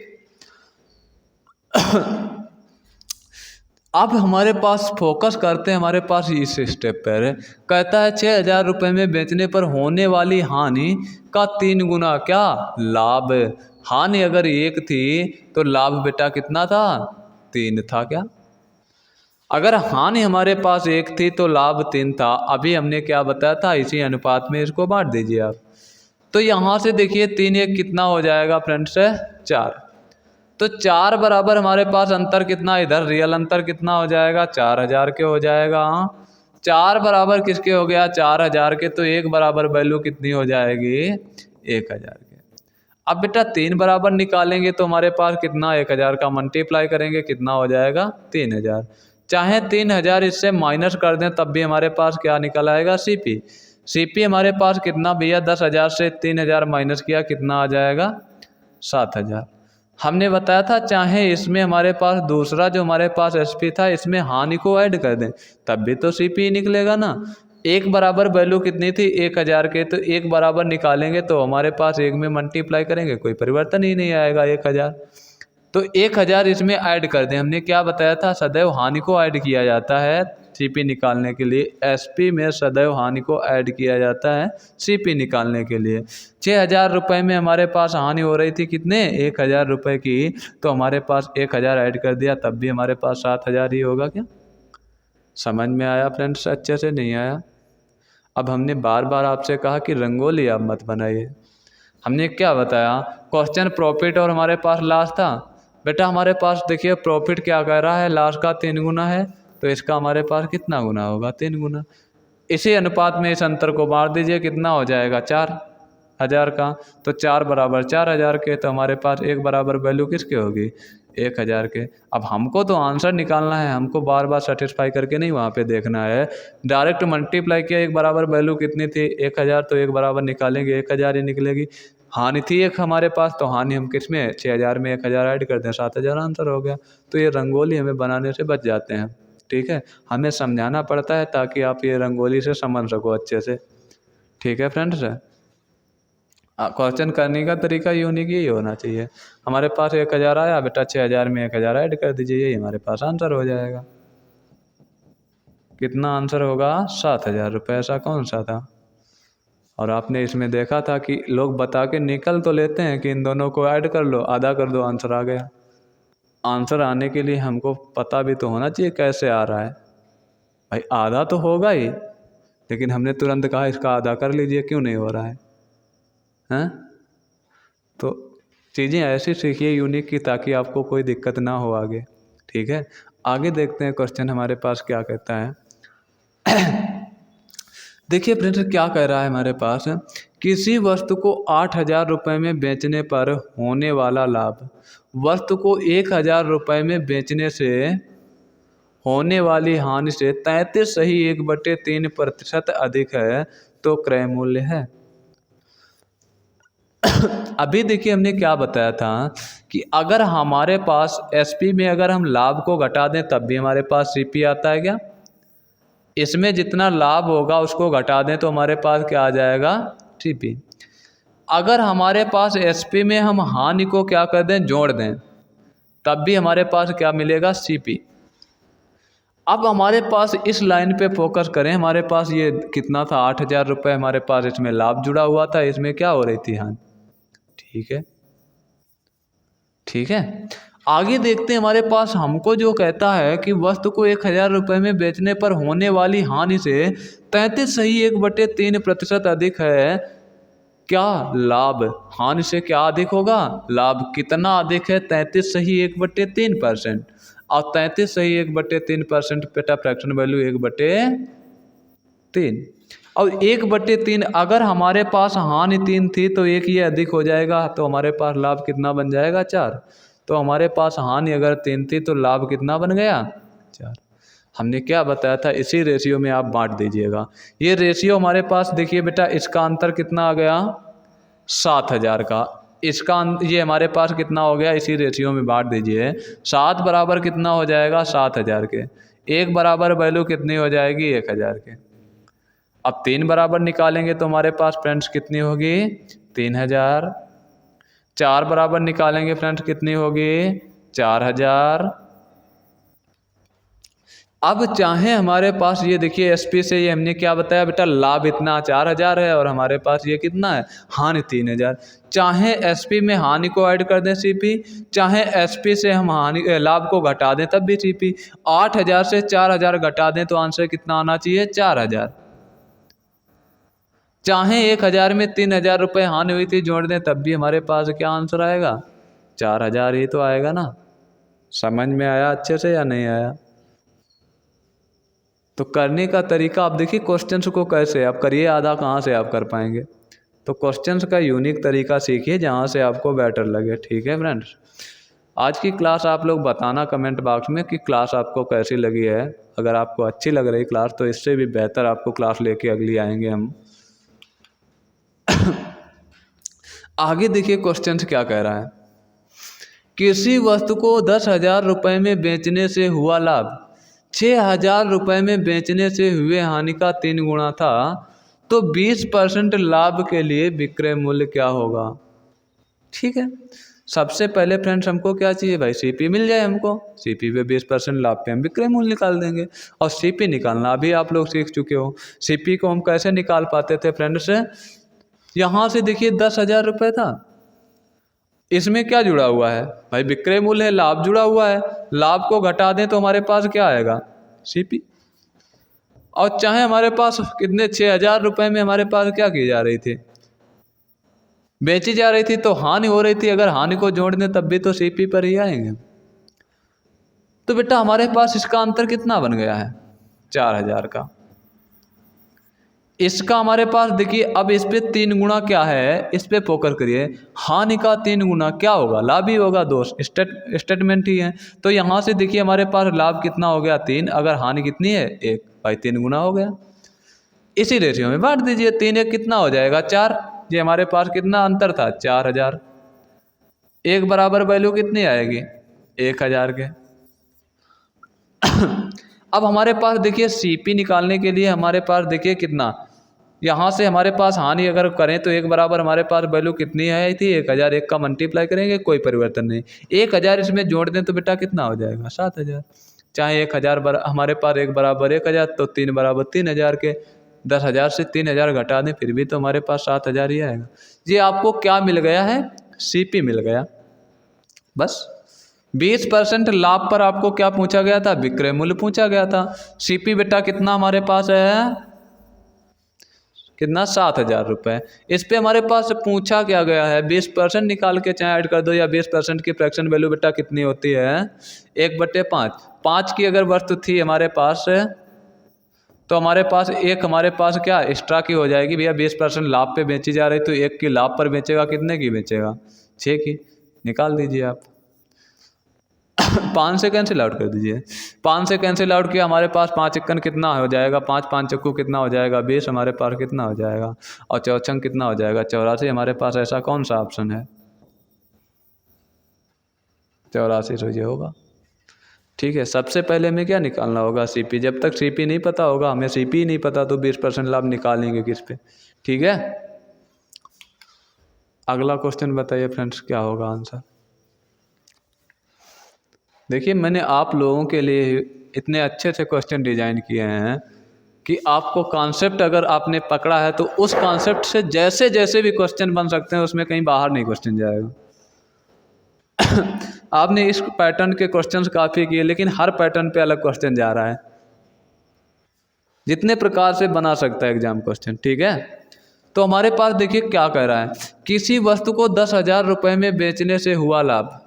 अब हमारे पास फोकस करते हैं, हमारे पास इस स्टेप पर कहता है 6,000 रुपये में बेचने पर होने वाली हानि का 3 गुना क्या? लाभ। हानि अगर 1 थी तो लाभ बेटा कितना था? 3 था। क्या? अगर हानि हमारे पास 1 थी तो लाभ 3 था। अभी हमने क्या बताया था? इसी अनुपात में इसको बांट दीजिए आप। तो यहाँ से देखिए 3 1 कितना हो जाएगा फ्रेंड्स? 4। तो 4 बराबर हमारे पास अंतर कितना? इधर रियल अंतर कितना हो जाएगा? 4,000 के हो जाएगा। 4 बराबर किसके हो गया? 4,000 के। तो 1 बराबर वैल्यू कितनी हो जाएगी? 1,000 के। अब बेटा 3 बराबर निकालेंगे तो हमारे पास कितना? 1,000 का मल्टीप्लाई करेंगे, कितना हो जाएगा? 3,000। चाहे 3,000 इससे माइनस कर दें तब भी हमारे पास क्या निकल आएगा? सीपी। सीपी हमारे पास कितना भैया? 10,000 से 3,000 माइनस किया, कितना आ जाएगा? 7,000। हमने बताया था चाहे इसमें हमारे पास दूसरा जो हमारे पास एसपी था, इसमें हानि को ऐड कर दें तब भी तो सीपी निकलेगा ना। 1 बराबर वैल्यू कितनी थी? 1,000 के। तो 1 बराबर निकालेंगे तो हमारे पास 1 में मल्टीप्लाई करेंगे, कोई परिवर्तन ही नहीं आएगा, 1,000। तो 1,000 इसमें ऐड कर दें। हमने क्या बताया था? सदैव हानि को ऐड किया जाता है सीपी निकालने के लिए। एसपी में सदैव हानि को ऐड किया जाता है सीपी निकालने के लिए। 6,000 रुपये में हमारे पास हानि हो रही थी कितने? 1,000 रुपये की। तो हमारे पास 1,000 ऐड कर दिया तब भी हमारे पास 7,000 ही होगा। क्या समझ में आया फ्रेंड्स? अच्छे से नहीं आया? अब हमने बार बार आपसे कहा कि रंगोली आप मत बनाइए। हमने क्या बताया? क्वेश्चन प्रॉफिट और हमारे पास लॉस था। बेटा हमारे पास देखिए प्रॉफिट क्या कह रहा है? लॉस का 3 गुना है। तो इसका हमारे पास कितना गुना होगा? 3 गुना। इसी अनुपात में इस अंतर को बांट दीजिए, कितना हो जाएगा? 4,000 का। तो 4 बराबर 4,000 के। तो हमारे पास 1 बराबर वैल्यू किसके होगी? 1,000 के। अब हमको तो आंसर निकालना है, हमको बार बार सेटिस्फाई करके नहीं वहाँ पे देखना है। डायरेक्ट मल्टीप्लाई किया, 1 बराबर वैल्यू कितनी थी? 1,000। तो 1 बराबर निकालेंगे, 1,000 ही निकलेगी। हानि थी 1 हमारे पास, तो हानि हम किस में? 6,000 में 1,000 ऐड कर दें, 7,000 आंसर हो गया। तो ये रंगोली हमें बनाने से बच जाते हैं, ठीक है। हमें समझाना पड़ता है ताकि आप ये रंगोली से समझ सको अच्छे से, ठीक है फ्रेंड्स। क्वेश्चन करने का तरीका यूनिक ही होना चाहिए। हमारे पास 1,000 आया बेटा, 6,000 में 1,000 ऐड कर दीजिए, यही हमारे पास आंसर हो जाएगा। कितना आंसर होगा? 7,000 रुपये। ऐसा कौन सा था? और आपने इसमें देखा था कि लोग बता के निकल तो लेते हैं कि इन दोनों को ऐड कर लो, आधा कर दो, आंसर आ गया। आंसर आने के लिए हमको पता भी तो होना चाहिए कैसे आ रहा है। भाई आधा तो होगा ही, लेकिन हमने तुरंत कहा इसका आधा कर लीजिए, क्यों नहीं हो रहा है? हैं? तो चीज़ें ऐसी सीखिए यूनिक की, ताकि आपको कोई दिक्कत ना हो आगे, ठीक है। आगे देखते हैं क्वेश्चन हमारे पास क्या कहता है। देखिए फ्रेंड्स क्या कह रहा है हमारे पास, किसी वस्तु को 8,000 रुपये में बेचने पर होने वाला लाभ वस्तु को 1,000 रुपये में बेचने से होने वाली हानि से 33.1/3% अधिक है, तो क्रय मूल्य है। अभी देखिए हमने क्या बताया था कि अगर हमारे पास एसपी में अगर हम लाभ को घटा दें तब भी हमारे पास सीपी आता है। क्या इसमें जितना लाभ होगा उसको घटा दें तो हमारे पास क्या आ जाएगा, सीपी। अगर हमारे पास एसपी में हम हानि को क्या कर दें, जोड़ दें, तब भी हमारे पास क्या मिलेगा, सीपी। अब हमारे पास इस लाइन पे फोकस करें, हमारे पास ये कितना था, 8,000 रुपये हमारे पास इसमें लाभ जुड़ा हुआ था, इसमें क्या हो रही थी, हानि। ठीक है, ठीक है। आगे देखते हैं, हमारे पास हमको जो कहता है कि वस्तु को 1,000 रुपये में बेचने पर होने वाली हानि से 33.3% अधिक है, क्या लाभ हानि से क्या अधिक होगा, लाभ। कितना अधिक है, 33.3%। और 33.3% बेटा फ्रैक्शन वैल्यू 1/3। और 1/3 अगर हमारे पास हानि 3 थी तो एक ये अधिक हो जाएगा, तो हमारे पास लाभ कितना बन जाएगा, 4। तो हमारे पास हानि अगर 3 थी तो लाभ कितना बन गया, 4। हमने क्या बताया था, इसी रेशियो में आप बांट दीजिएगा। ये रेशियो हमारे पास देखिए बेटा, इसका अंतर कितना आ गया, 7,000 का। इसका ये हमारे पास कितना हो गया, इसी रेशियो में बांट दीजिए। 7 बराबर कितना हो जाएगा, 7,000 के। 1 बराबर वैल्यू कितनी हो जाएगी, 1,000 के। अब 3 बराबर निकालेंगे तो हमारे पास फ्रेंड्स कितनी होगी, 3,000। 4 बराबर निकालेंगे फ्रेंड्स कितनी होगी, 4,000। अब चाहे हमारे पास ये देखिए एसपी से ये हमने क्या बताया बेटा, लाभ इतना 4,000 है और हमारे पास ये कितना है, हानि 3,000। चाहे एसपी में हानि को ऐड कर दें सीपी, चाहे एसपी से हम हानि लाभ को घटा दें तब भी सीपी। 8,000 से 4,000 घटा दें तो आंसर कितना आना चाहिए, 4,000। चाहे 1,000 में 3,000 रुपये हानि हुई थी जोड़ दें तब भी हमारे पास क्या आंसर आएगा, 4,000 ही तो आएगा ना। समझ में आया अच्छे से या नहीं आया। तो करने का तरीका आप देखिए, क्वेश्चंस को कैसे आप करिए, आधा कहाँ से आप कर पाएंगे। तो क्वेश्चंस का यूनिक तरीका सीखिए जहाँ से आपको बेटर लगे। ठीक है फ्रेंड्स, आज की क्लास आप लोग बताना कमेंट बॉक्स में कि क्लास आपको कैसी लगी है। अगर आपको अच्छी लग रही क्लास तो इससे भी बेहतर आपको क्लास लेके अगली आएंगे हम। आगे देखिए क्वेश्चंस क्या कह रहा है, किसी वस्तु को 10,000 रुपये में बेचने से हुआ लाभ 6,000 रुपये में बेचने से हुए हानि का 3 गुना था, तो 20% लाभ के लिए विक्रय मूल्य क्या होगा। ठीक है, सबसे पहले फ्रेंड्स हमको क्या चाहिए भाई, सीपी मिल जाए हमको। सीपी पे 20% लाभ पे हम विक्रय मूल्य निकाल देंगे। और सीपी निकालना अभी आप लोग सीख चुके हो। सीपी को हम कैसे निकाल पाते थे फ्रेंड्स, यहाँ से देखिए 10,000 रुपये था, इसमें क्या जुड़ा हुआ है भाई, विक्रय मूल्य है, लाभ जुड़ा हुआ है। लाभ को घटा दें तो हमारे पास क्या आएगा, सीपी। और चाहे हमारे पास कितने 6,000 रुपये में हमारे पास क्या की जा रही थी, बेची जा रही थी, तो हानि हो रही थी। अगर हानि को जोड़ दें तब भी तो सीपी पर ही आएंगे। तो बेटा हमारे पास इसका अंतर कितना बन गया है, 4,000 का। इसका हमारे पास देखिए, अब इस पे 3 गुना क्या है, इस पे फोकस करिए। हानि का 3 गुना क्या होगा, लाभ ही होगा दोस्त, स्टेटमेंट ही है। तो यहाँ से देखिए हमारे पास लाभ कितना हो गया 3, अगर हानि कितनी है 1, भाई 3 गुना हो गया। इसी रेशियो में बांट दीजिए, 3 1 कितना हो जाएगा 4। ये हमारे पास कितना अंतर था, 4,000। 1 बराबर वैल्यू कितनी आएगी, 1,000 के। अब हमारे पास देखिए सीपी निकालने के लिए हमारे पास देखिए कितना, यहाँ से हमारे पास हानि अगर करें तो 1 बराबर हमारे पास वैल्यू कितनी आई थी, 1,000। 1 का मल्टीप्लाई करेंगे कोई परिवर्तन नहीं, 1,000 इसमें जोड़ दें तो बेटा कितना हो जाएगा, 7,000। चाहे 1,000 हमारे पास 1 बराबर 1,000, तो 3 बराबर 3,000 के। 10,000 से 3,000 घटा दें फिर भी तो हमारे पास 7,000 ही आएगा। ये आपको क्या मिल गया है, सीपी मिल गया। बस 20% लाभ पर आपको क्या पूछा गया था, विक्रय मूल्य पूछा गया था। सीपी बेटा कितना हमारे पास है, कितना, 7,000 रुपये। इस पे हमारे पास पूछा क्या गया है, 20% निकाल के चाहे ऐड कर दो, या 20% की फ्रैक्शन वैल्यू बेटा कितनी होती है, 1/5। 5 की अगर वस्तु थी हमारे पास तो हमारे पास एक हमारे पास क्या एक्स्ट्रा की हो जाएगी भैया, 20% लाभ पे बेची जा रही, तो 1 की लाभ पर बेचेगा, कितने की बेचेगा, 6 की। निकाल दीजिए आप। 5 से कैंसिल आउट कर दीजिए। 5 से कैंसिल आउट किया, हमारे पास 5 1 कितना हो जाएगा, 5 5 चक्कू कितना हो जाएगा, 20 हमारे पास कितना हो जाएगा, और 4 कितना हो जाएगा, 84। हमारे पास ऐसा कौन सा ऑप्शन है, 84 तो ये होगा। ठीक है, सबसे पहले हमें क्या निकालना होगा, सीपी। जब तक सीपी नहीं पता होगा, हमें सीपी नहीं पता, तो 20% लाभ निकालेंगे किस पे। ठीक है, अगला क्वेश्चन बताइए फ्रेंड्स, क्या होगा आंसर। देखिए, मैंने आप लोगों के लिए इतने अच्छे से क्वेश्चन डिजाइन किए हैं कि आपको कॉन्सेप्ट अगर आपने पकड़ा है तो उस कॉन्सेप्ट से जैसे जैसे भी क्वेश्चन बन सकते हैं, उसमें कहीं बाहर नहीं क्वेश्चन जाएगा। आपने इस पैटर्न के क्वेश्चंस काफ़ी किए, लेकिन हर पैटर्न पे अलग क्वेश्चन जा रहा है। जितने प्रकार से बना सकता है एग्जाम क्वेश्चन। ठीक है, तो हमारे पास देखिए क्या कह रहा है, किसी वस्तु को 10,000 रुपये में बेचने से हुआ लाभ,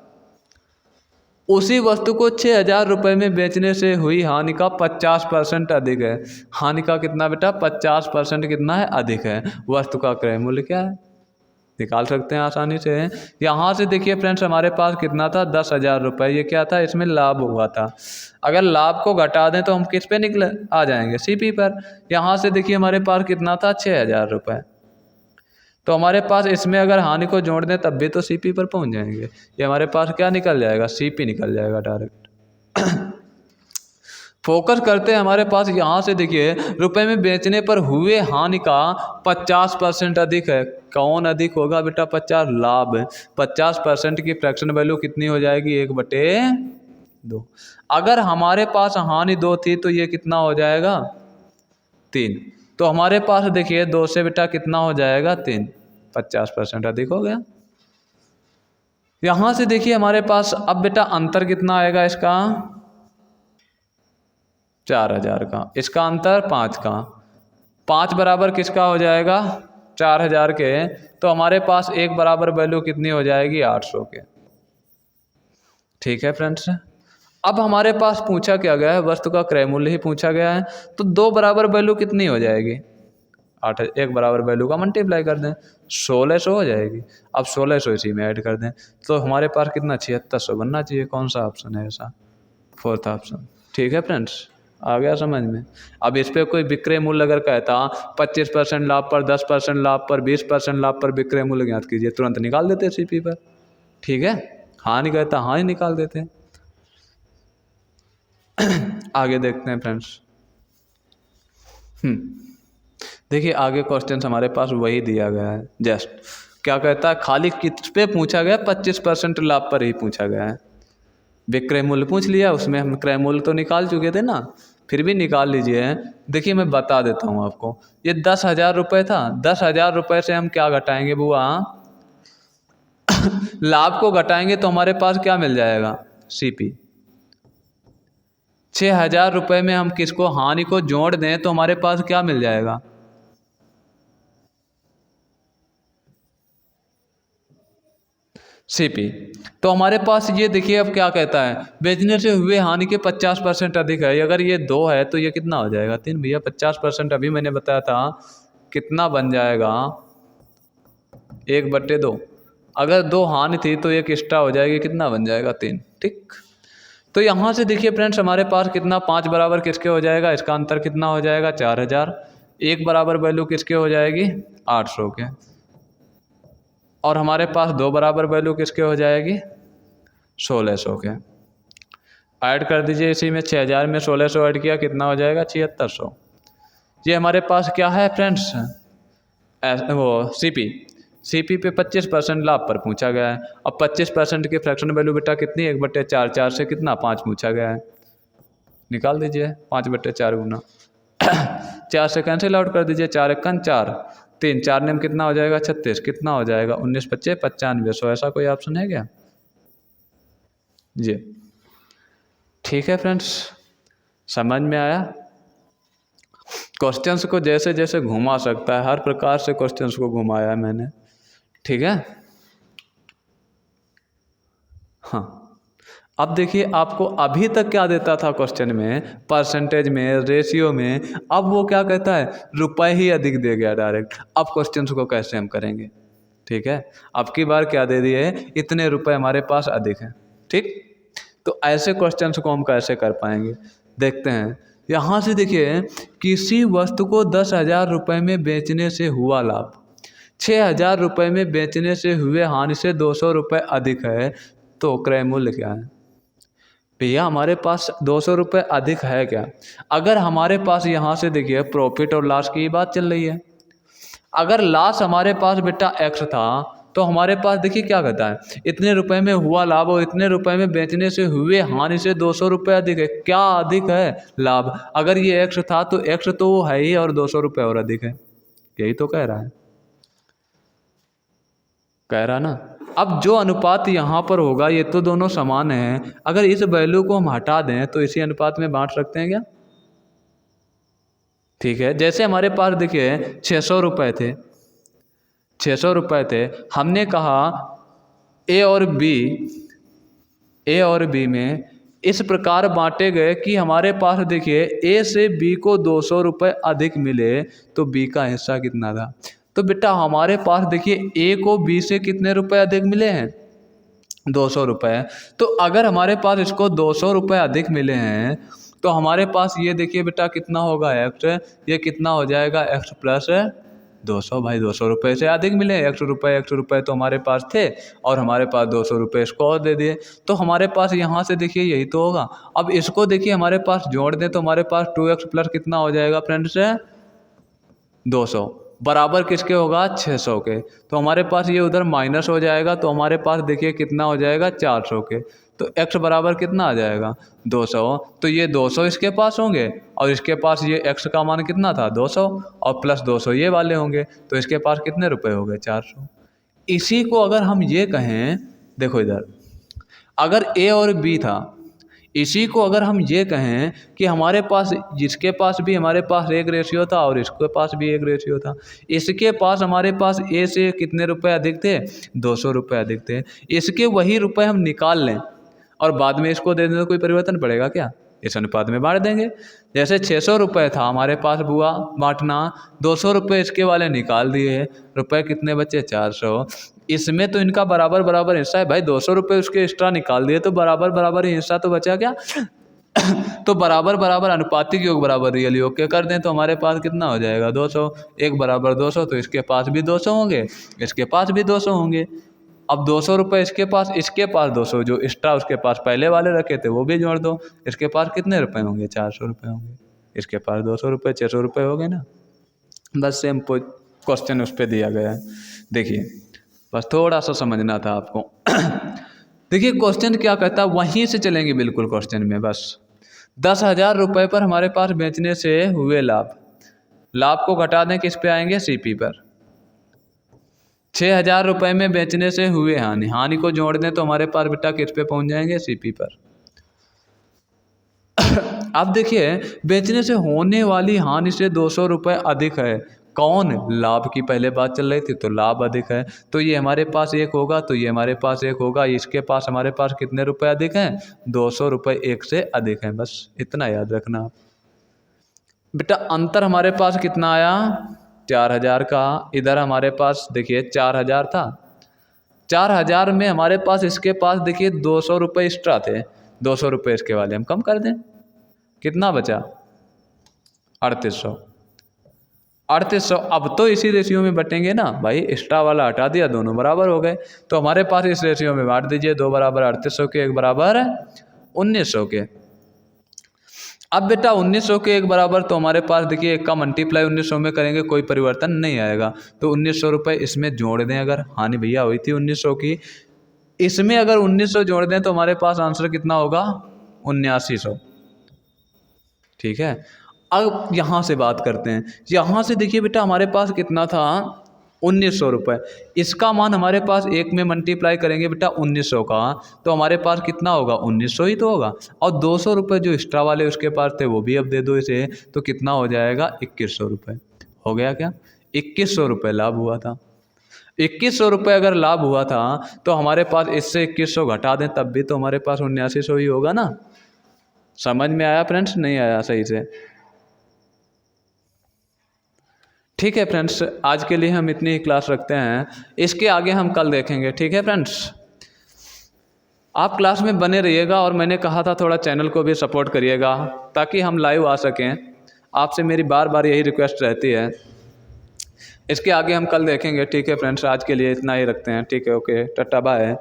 उसी वस्तु को 6,000 रुपये में बेचने से हुई हानि का 50% अधिक है। हानि का कितना बेटा, 50% कितना है, अधिक है। वस्तु का क्रय मूल्य क्या है, निकाल सकते हैं आसानी से। यहाँ से देखिए फ्रेंड्स, हमारे पास कितना था, 10,000 रुपये। ये क्या था, इसमें लाभ हुआ था। अगर लाभ को घटा दें तो हम किस पे निकले आ जाएंगे, सीपी पर। यहाँ से देखिए हमारे पास कितना था, 6,000 रुपये। तो हमारे पास इसमें अगर हानि को जोड़ दें तब भी तो सीपी पर पहुँच जाएंगे। ये हमारे पास क्या निकल जाएगा, सीपी निकल जाएगा डायरेक्ट। फोकस करते हैं, हमारे पास यहाँ से देखिए रुपए में बेचने पर हुए हानि का 50% अधिक है। कौन अधिक होगा बेटा, 50, लाभ। 50% की फ्रैक्शन वैल्यू कितनी हो जाएगी, 1/2। अगर हमारे पास हानि 2 थी तो ये कितना हो जाएगा, 3। तो हमारे पास देखिए 2 से बेटा कितना हो जाएगा, 3। 50% अधिक हो गया। यहाँ से देखिए हमारे पास अब बेटा अंतर कितना आएगा इसका, 4,000 का। इसका अंतर 5 का। 5 बराबर किसका हो जाएगा, 4,000 के। तो हमारे पास एक बराबर वैल्यू कितनी हो जाएगी, 800 के। ठीक है फ्रेंड्स, अब हमारे पास पूछा क्या गया है, वस्तु का क्रय मूल्य ही पूछा गया है। तो 2 बराबर वैल्यू कितनी हो जाएगी, 8। एक बराबर वैल्यू का मल्टीप्लाई कर दें, 1600 हो जाएगी। अब 1600 इसी में ऐड कर दें तो हमारे पास कितना, 7600 बनना चाहिए। कौन सा ऑप्शन है ऐसा, 4th ऑप्शन। ठीक है फ्रेंड्स, आ गया समझ में। अब इस पर कोई विक्रय मूल्य अगर कहता 25% लाभ पर, 10% लाभ पर, 20% लाभ पर विक्रय मूल्य ज्ञात कीजिए, तुरंत निकाल देते सीपी पर। ठीक है, हाँ नहीं कहता, हाँ ही निकाल देते। आगे देखते हैं फ्रेंड्स। देखिए आगे क्वेश्चन हमारे पास वही दिया गया है। जस्ट क्या कहता है, खाली किस पे पूछा गया, 25% लाभ पर ही पूछा गया है। विक्रय मूल्य पूछ लिया, उसमें हम क्रय मूल्य तो निकाल चुके थे ना, फिर भी निकाल लीजिए। देखिए मैं बता देता हूँ आपको, ये 10,000 रुपये था। 10,000 रुपये से हम क्या घटाएंगे बुआ, लाभ को घटाएंगे तो हमारे पास क्या मिल जाएगा, सीपी। 6,000 रुपये में हम किसको, हानि को जोड़ दें तो हमारे पास क्या मिल जाएगा, सीपी। तो हमारे पास ये देखिए अब क्या कहता है, बेचने से हुए हानि के 50% अधिक है। अगर ये 2 है तो ये कितना हो जाएगा, 3। भैया 50% अभी मैंने बताया था कितना बन जाएगा, 1/2। अगर 2 हानि थी तो एक एक्स्ट्रा हो जाएगी, कितना बन जाएगा, 3। ठीक, तो यहाँ से देखिए फ्रेंड्स हमारे पास कितना, 5 बराबर किसके हो जाएगा, इसका अंतर कितना हो जाएगा, 4,000। 1 बराबर वैल्यू किसके हो जाएगी, 800 के। और हमारे पास 2 बराबर वैल्यू किसके हो जाएगी, 1600 के। ऐड कर दीजिए इसी में, 6,000 में 1600 ऐड किया कितना हो जाएगा, 7,600। ये हमारे पास क्या है फ्रेंड्स, वो सीपी पे 25% लाभ पर पूछा गया है। अब 25% की फ्रैक्शन वैल्यू बेटा कितनी, 1/4। 4 से कितना, 5 पूछा गया है, निकाल दीजिए। 5/4 गुना 4 से कैंसिल आउट कर दीजिए, 4 एकन 4, 3, 4 नेम कितना हो जाएगा, 36। कितना हो जाएगा, 19 × 25 = 95। सो ऐसा कोई ऑप्शन है क्या जी। ठीक है फ्रेंड्स, समझ में आया। क्वेश्चंस को जैसे जैसे घुमा सकता है, हर प्रकार से क्वेश्चंस को घुमाया है मैंने। ठीक है, हाँ। अब देखिए आपको अभी तक क्या देता था क्वेश्चन में, परसेंटेज में, रेशियो में। अब वो क्या कहता है, रुपए ही अधिक दे गया डायरेक्ट। अब क्वेश्चंस को कैसे हम करेंगे, ठीक है। अब की बार क्या दे दिए, इतने रुपए हमारे पास अधिक हैं। ठीक, तो ऐसे क्वेश्चंस को हम कैसे कर पाएंगे, देखते हैं। यहाँ से देखिए, किसी वस्तु को 10,000 रुपये में बेचने से हुआ लाभ 6,000 रुपये में बेचने से हुए हानि से 200 रुपये अधिक है, तो क्रय मूल्य क्या है। भैया हमारे पास 200 रुपये अधिक है क्या? अगर हमारे पास यहाँ से देखिए प्रॉफिट और लॉस की बात चल रही है, अगर लॉस हमारे पास बेटा एक्स था तो हमारे पास देखिए क्या कहता है, इतने रुपए में हुआ लाभ और इतने रुपए में बेचने से हुए हानि से 200 रुपये अधिक है। क्या अधिक है? लाभ। अगर ये एक्स था तो एक्स तो वो है ही और 200 रुपये और अधिक है, यही तो कह रहा है, कह रहा ना। अब जो अनुपात यहाँ पर होगा ये तो दोनों समान हैं, अगर इस वैल्यू को हम हटा दें तो इसी अनुपात में बांट सकते हैं क्या? ठीक है, जैसे हमारे पास देखिए 600 रुपये थे, 600 रुपये थे, हमने कहा ए और बी में इस प्रकार बांटे गए कि हमारे पास देखिए ए से बी को 200 रुपये अधिक मिले, तो बी का हिस्सा कितना था? तो बेटा हमारे पास देखिए ए को बी से कितने रुपए अधिक मिले हैं? 200 रुपये। तो अगर हमारे पास इसको 200 रुपये अधिक मिले हैं तो हमारे पास ये देखिए बेटा कितना होगा एक्स, ये कितना हो जाएगा एक्स प्लस 200। भाई 200 रुपये से अधिक मिले, 100 रुपये तो हमारे पास थे और हमारे पास 200 रुपये इसको और दे दिए, तो हमारे पास यहाँ से देखिए यही तो होगा। अब इसको देखिए हमारे पास जोड़ दें तो हमारे पास 2x प्लस कितना हो जाएगा फ्रेंड्स? 200 बराबर किसके होगा? 600 के। तो हमारे पास ये उधर माइनस हो जाएगा, तो हमारे पास देखिए कितना हो जाएगा? 400 के। तो x बराबर कितना आ जाएगा? 200। तो ये 200 इसके पास होंगे और इसके पास ये x का मान कितना था? 200 और प्लस 200 ये वाले होंगे, तो इसके पास कितने रुपए हो गए? 400। इसी को अगर हम ये कहें, देखो इधर अगर a और b था, इसी को अगर हम ये कहें कि हमारे पास जिसके पास भी हमारे पास एक रेशियो था और इसके पास भी एक रेशियो था, इसके पास हमारे पास ए से कितने रुपए अधिक थे? 200 रुपये अधिक थे। इसके वही रुपए हम निकाल लें और बाद में इसको दे दें तो कोई परिवर्तन पड़ेगा क्या? इस अनुपात में बांट देंगे। जैसे 600 रुपये था हमारे पास बुआ बांटना, 200 रुपये इसके वाले निकाल दिए, रुपए कितने बचे? 400। इसमें तो इनका बराबर बराबर हिस्सा है भाई, 200 रुपये उसके एक्स्ट्रा निकाल दिए तो बराबर बराबर ही हिस्सा तो बचा क्या? तो बराबर बराबर अनुपातिक योग बराबर रियल योग के कर दें तो हमारे पास कितना हो जाएगा? 200। एक बराबर 200, तो इसके पास भी 200 होंगे, इसके पास भी 200 होंगे। अब 200 रुपये इसके पास 200 जो एक्स्ट्रा उसके पास पहले वाले रखे थे वो भी जोड़ दो, इसके पास कितने रुपए होंगे? 400 रुपये होंगे, इसके पास 200 रुपये, 600 रुपये हो गए ना। बस सेम क्वेश्चन उस पर दिया गया है, देखिए बस थोड़ा सा समझना था आपको। देखिए क्वेश्चन क्या कहता है, वहीं से चलेंगे बिल्कुल क्वेश्चन में। बस 10,000 रुपये पर हमारे पास बेचने से हुए लाभ, लाभ को घटा दें किस पे आएंगे? सीपी पर। 6,000 रुपये में बेचने से हुए हानि, हानि को जोड़ दें तो हमारे पास बेटा किस पे पहुंच जाएंगे? सीपी पर। अब देखिए बेचने से होने वाली हानि से 200 रुपये अधिक है, कौन? लाभ की पहले बात चल रही थी तो लाभ अधिक है, तो ये हमारे पास एक होगा, तो ये हमारे पास एक होगा, इसके पास हमारे पास कितने रुपए अधिक हैं? 200 रुपये एक से अधिक हैं। बस इतना याद रखना आप बेटा। अंतर हमारे पास कितना आया? 4,000 का। इधर हमारे पास देखिए 4,000 था, 4,000 में हमारे पास इसके पास देखिए 200 रुपये एक्स्ट्रा थे, 200 रुपये इसके वाले हम कम कर दें, कितना बचा? 3800। 3800। अब तो इसी रेशियो में बटेंगे ना भाई, एक्स्ट्रा वाला हटा दिया, दोनों बराबर हो गए, तो हमारे पास इस रेशियो में बांट दीजिए, 2 बराबर 3800 के, 1 बराबर 1900 के। अब बेटा 1900 के 1 बराबर, तो हमारे पास देखिए 1 का मल्टीप्लाई 1900 में करेंगे कोई परिवर्तन नहीं आएगा, तो 1900 रुपये इसमें जोड़ दें। अगर हानि भैया हुई थी 1900 की, इसमें अगर 1900 जोड़ दें तो हमारे पास आंसर कितना होगा? 7900। ठीक है, अब यहाँ से बात करते हैं। यहाँ से देखिए बेटा हमारे पास कितना था? 1900 रुपये। इसका मान हमारे पास 1 में मल्टीप्लाई करेंगे बेटा 1900 का, तो हमारे पास कितना होगा? 1900 ही तो होगा। और 200 रुपये जो एक्स्ट्रा वाले उसके पास थे वो भी अब दे दो इसे, तो कितना हो जाएगा? 2100 रुपये। हो गया क्या? 2100 रुपये लाभ हुआ था। 2100 रुपये अगर लाभ हुआ था तो हमारे पास इससे 2100 घटा दें तब भी तो हमारे पास 7900 ही होगा ना। समझ में आया फ्रेंड्स? नहीं आया सही से? ठीक है फ्रेंड्स, आज के लिए हम इतनी ही क्लास रखते हैं, इसके आगे हम कल देखेंगे। ठीक है फ्रेंड्स, आप क्लास में बने रहिएगा और मैंने कहा था थोड़ा चैनल को भी सपोर्ट करिएगा ताकि हम लाइव आ सकें, आपसे मेरी बार बार यही रिक्वेस्ट रहती है। इसके आगे हम कल देखेंगे। ठीक है फ्रेंड्स, आज के लिए इतना ही रखते हैं। ठीक है, ओके, टाटा बाय।